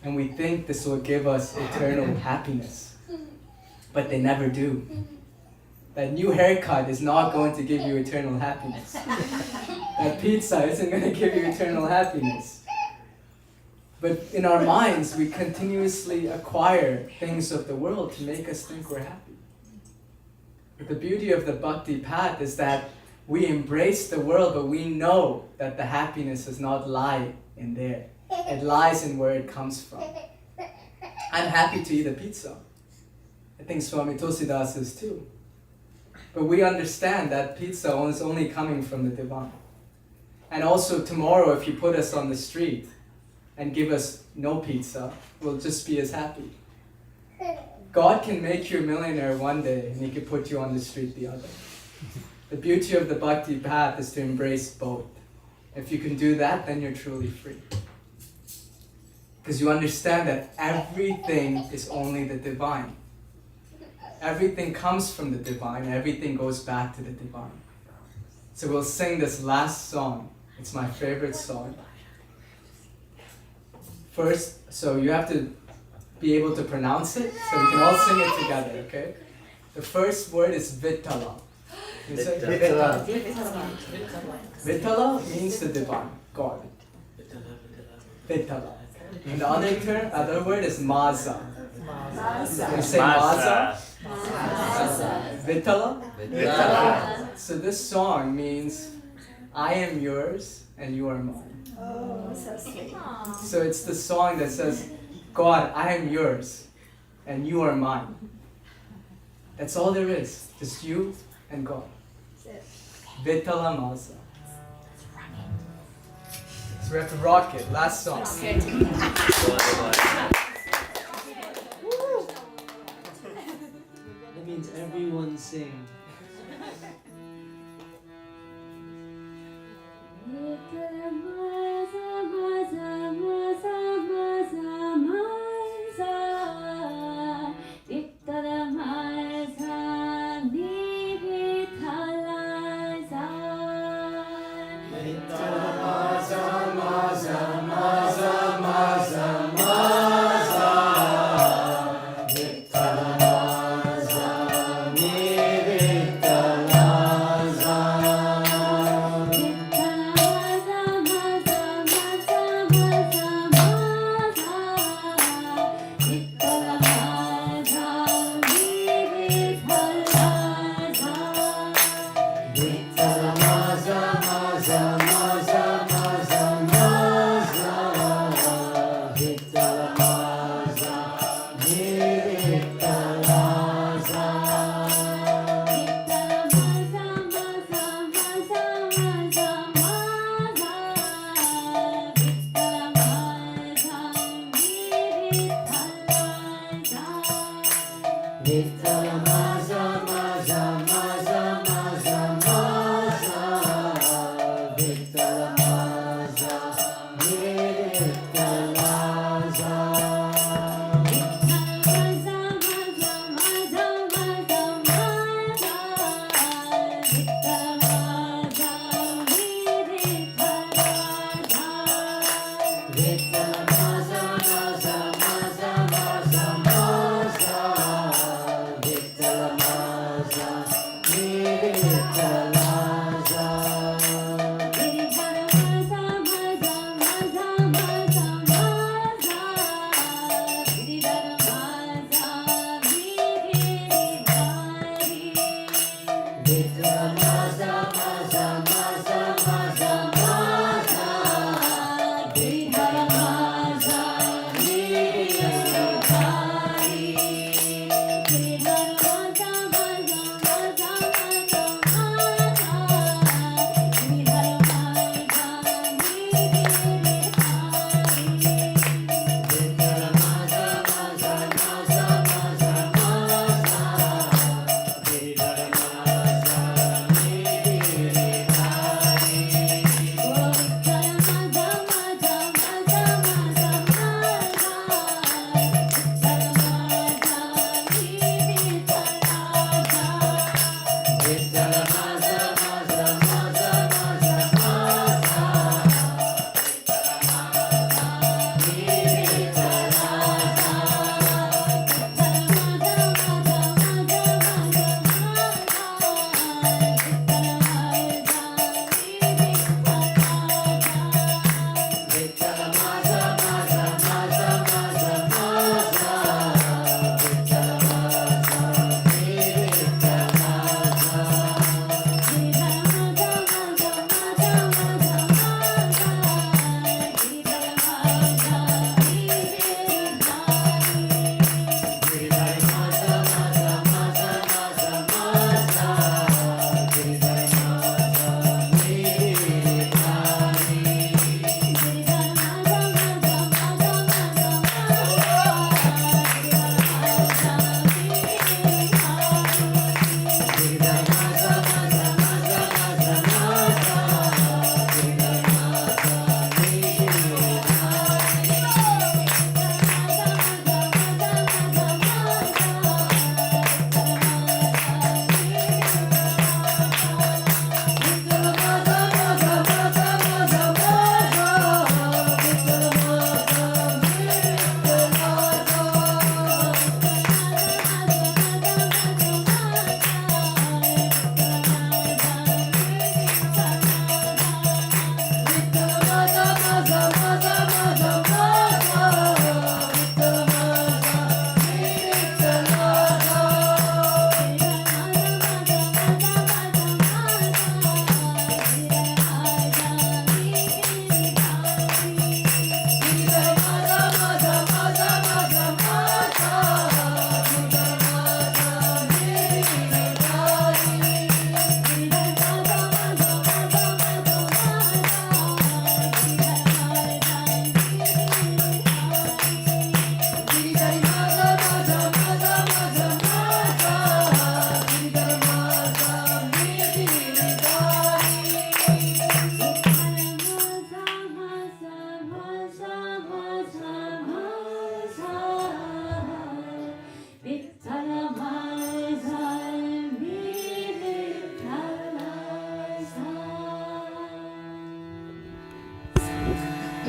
[SPEAKER 4] and we think this will give us eternal happiness. But they never do. That new haircut is not going to give you eternal happiness. That pizza isn't going to give you eternal happiness. But in our minds, we continuously acquire things of the world to make us think we're happy. But the beauty of the bhakti path is that we embrace the world, but we know that the happiness does not lie in there. It lies in where it comes from. I'm happy to eat a pizza. I think Swami Tulsidas is too. But we understand that pizza is only coming from the divine. And also tomorrow, if you put us on the street, and give us no pizza, we'll just be as happy. God can make you a millionaire one day and He can put you on the street the other. The beauty of the bhakti path is to embrace both. If you can do that, then you're truly free. Because you understand that everything is only the divine. Everything comes from the divine, everything goes back to the divine. So we'll sing this last song. It's my favorite song. First, so you have to be able to pronounce it, so we can all sing it together, okay? The first word is Vittala. You say
[SPEAKER 3] Vittala.
[SPEAKER 4] Vittala means the divine, God. Vittala. And the other word is Maza. You say Maza. Vittala. So this song means I am yours and you are mine.
[SPEAKER 2] Oh, so sweet.
[SPEAKER 4] So it's the song that says, God, I am yours and you are mine. That's all there is. Just you and God. Vittala Maza. So we have to rock it. Last song.
[SPEAKER 10] That means everyone sing.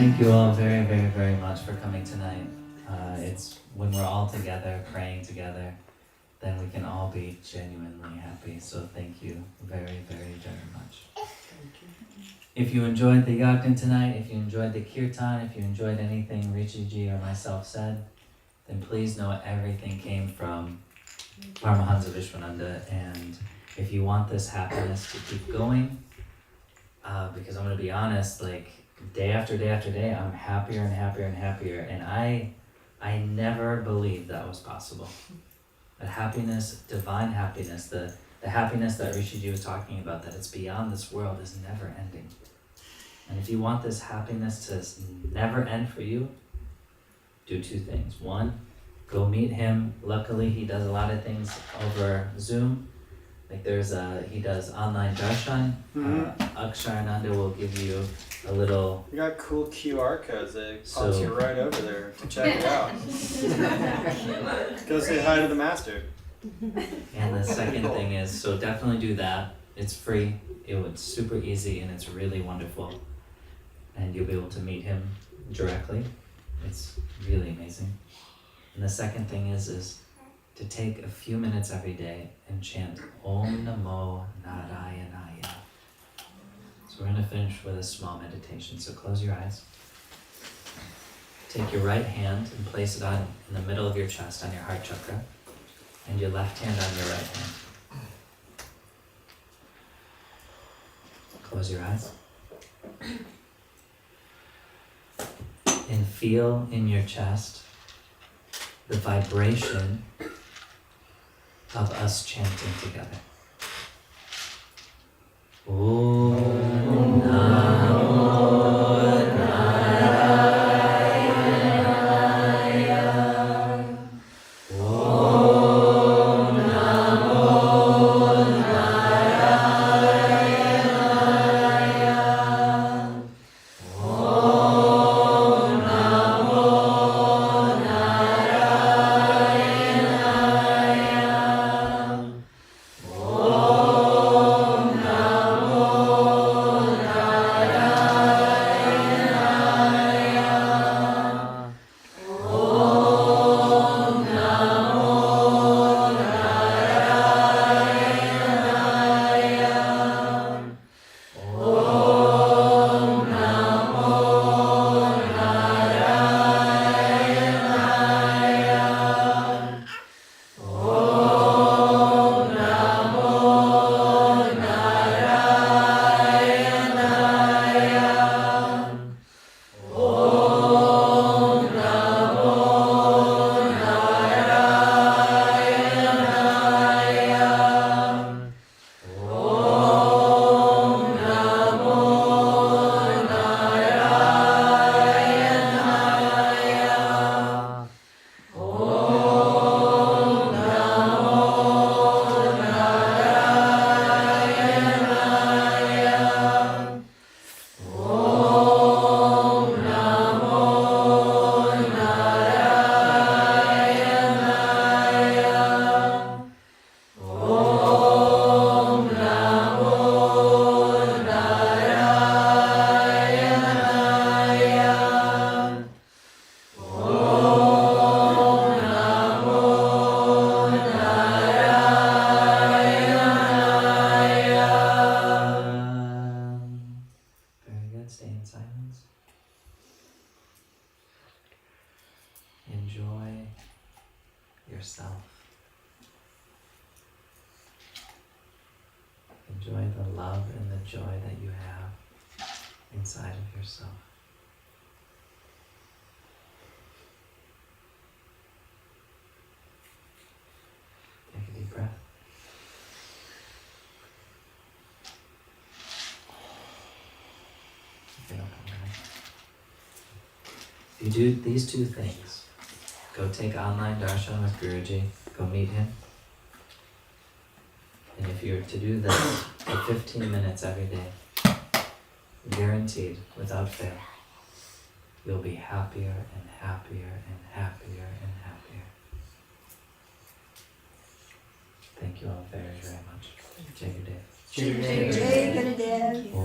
[SPEAKER 1] Thank you all very, very, very much for coming tonight. It's when we're all together, praying together, then we can all be genuinely happy. So thank you very, very, very much. If you enjoyed the yajna tonight, if you enjoyed the kirtan, if you enjoyed anything Rishi ji or myself said, then please know everything came from Paramahamsa Vishwananda. And if you want this happiness to keep going, because I'm going to be honest, like day after day after day, I'm happier and happier and happier. And I never believed that was possible. But happiness, divine happiness, the happiness that Rishi ji was talking about, that it's beyond this world, is never ending. And if you want this happiness to never end for you, do two things. One, go meet him. Luckily, he does a lot of things over Zoom. Like he does online darshan. Aksharananda will give you a little...
[SPEAKER 11] We got cool QR codes that pops you right over there to check it out. Go say hi to the master.
[SPEAKER 1] And the second thing is, so definitely do that. It's free. It's super easy and it's really wonderful. And you'll be able to meet him directly. It's really amazing. And the second thing is to take a few minutes every day and chant Om Namo Narayanaya. So we're going to finish with a small meditation. So close your eyes. Take your right hand and place it in the middle of your chest on your heart chakra. And your left hand on your right hand. Close your eyes. And feel in your chest the vibration of us chanting together. Om Namo Narayana. Om Namo Narayana. Om Namo Narayana. Om Namo Narayana. Om Namo Narayana. Om Namo Narayana. Om Namo Narayana. Om Namo Narayana. Om Namo Narayana. Om Namo Narayana. Om Namo Narayana. Om Namo Narayana. Om Namo Narayana. Very good. Stay in silence. Enjoy yourself. Enjoy the love and the joy that you have inside of yourself. Take a deep breath. Okay, don't come back. If you do these two things, go take online darshan with Guruji, go meet him. And if you're to do this for 15 minutes every day, guaranteed, without fail, you'll be happier and happier and happier and happier. Thank you all very, very much. Jai Gurudev.
[SPEAKER 2] Jai Gurudev.
[SPEAKER 1] Om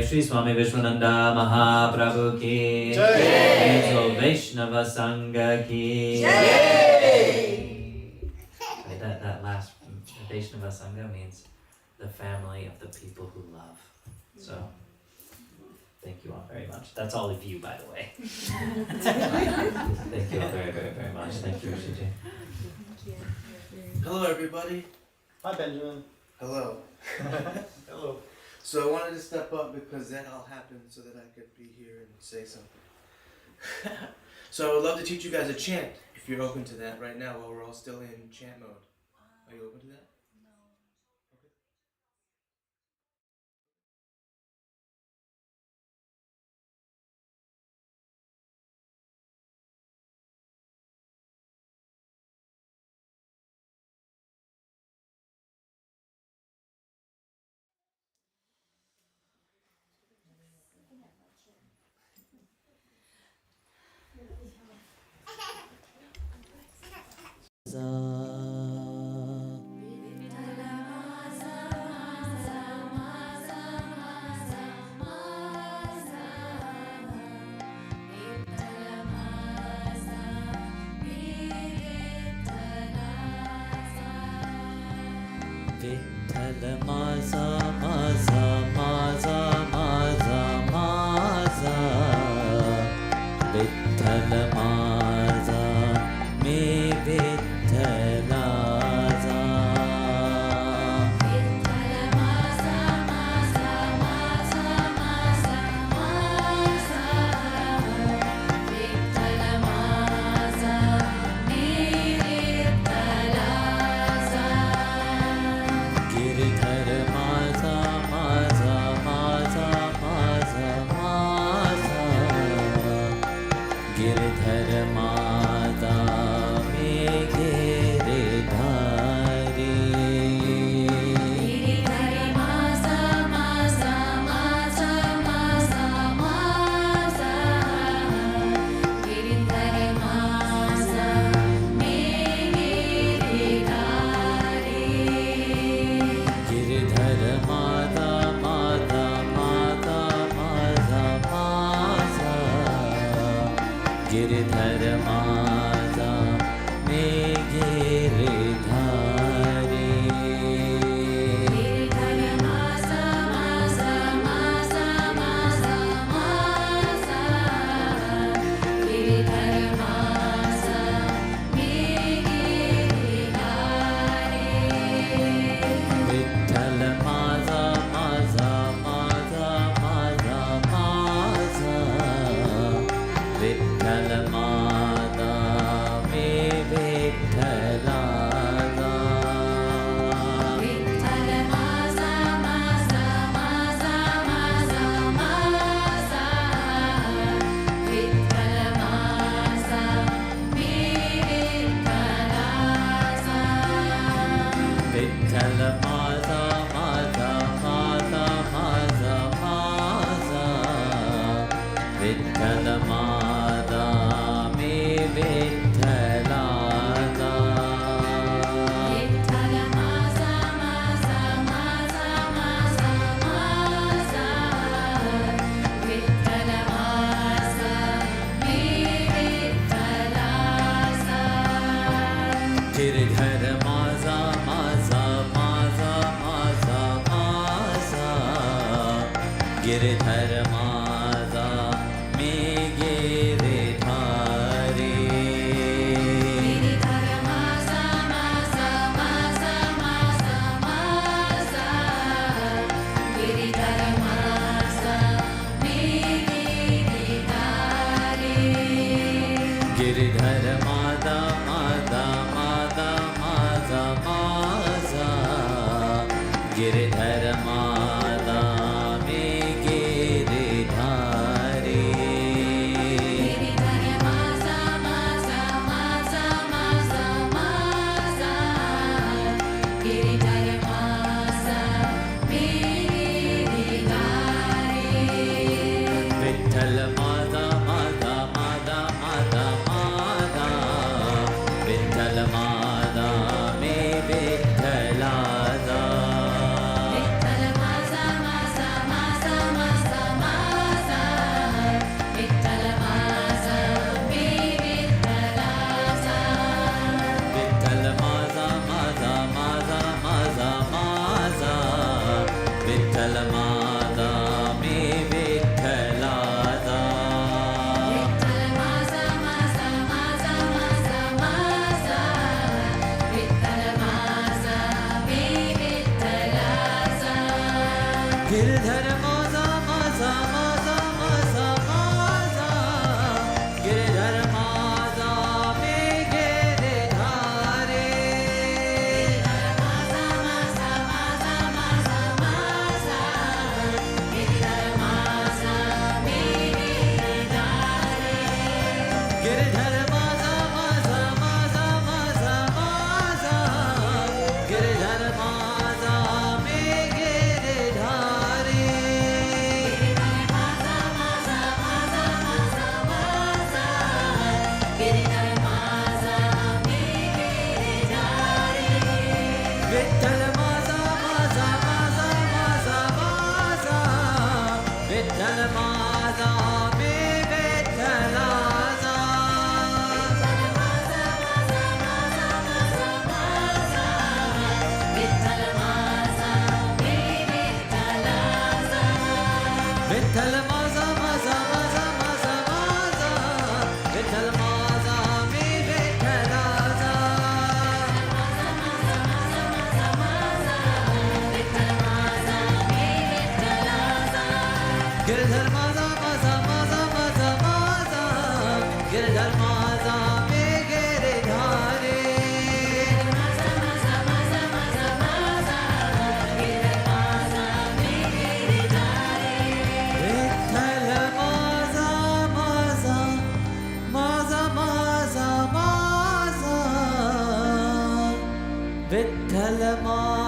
[SPEAKER 1] Sri Swami Vishwananda Mahaprabhu ki
[SPEAKER 3] Jai.
[SPEAKER 1] So Vaishnava Sangha ki That last Vaishnava Sangha means the family of the people who love. So thank you all very much. That's all of you, by the way. Thank you all very, very, very much. Thank you, Rishi.
[SPEAKER 12] Hello, everybody.
[SPEAKER 3] Hi, Benjamin.
[SPEAKER 12] Hello.
[SPEAKER 3] Hello.
[SPEAKER 12] So I wanted to step up because that all happened so that I could be here and say something. So I would love to teach you guys a chant if you're open to that right now while we're all still in chant mode. Are you open to that?
[SPEAKER 10] Vithala Maza Maza Maza Maza Maza Vithala Maza Me Vitthalaza Vithala Maza Maza Maza Maza Maza Vithala Maza Me Vitthalaza Giridhar Maza Maza Maza Maza Maza Giridhar Maza Me Giridhari Giridhar Maza Maza Maza Maza Maza Giridhar Maza Me Giridhari Giridhar Mata Mata Mata Mata Mata Giridhar Mata Me Giridhari Giridhar Mata Mata Mata Mata Mata Giridhar Mata Me Giridhari Vithala Maza Maza Maza Maza Maza Vithala Maza Me Vitthalaza Vithala Maza Maza Maza Maza Maza Vithala Maza Me Vitthalaza Vithala Maza Maza Maza Maza Maza Vithala Maza Me Vitthalaza Vithala Maza Maza Maza Maza Maza Vithala Maza Me Vitthalaza Giridhar Maza Maza Maza Maza Maza Giridhar Maza Me Giridhari Giridhar Maza Maza Maza Maza Maza Giridhar Maza Me Giridhari Giridhar Mata Mata Mata Mata Mata Giridhar Mata Me Giridhari Giridhar Maza Maza Maza Maza Maza Giridhar Maza Me Giridhari Vithala Maza Maza Maza Maza Maza Vithala Maza Me Vitthalaza Vithala Maza Maza Maza Maza
[SPEAKER 13] Kalama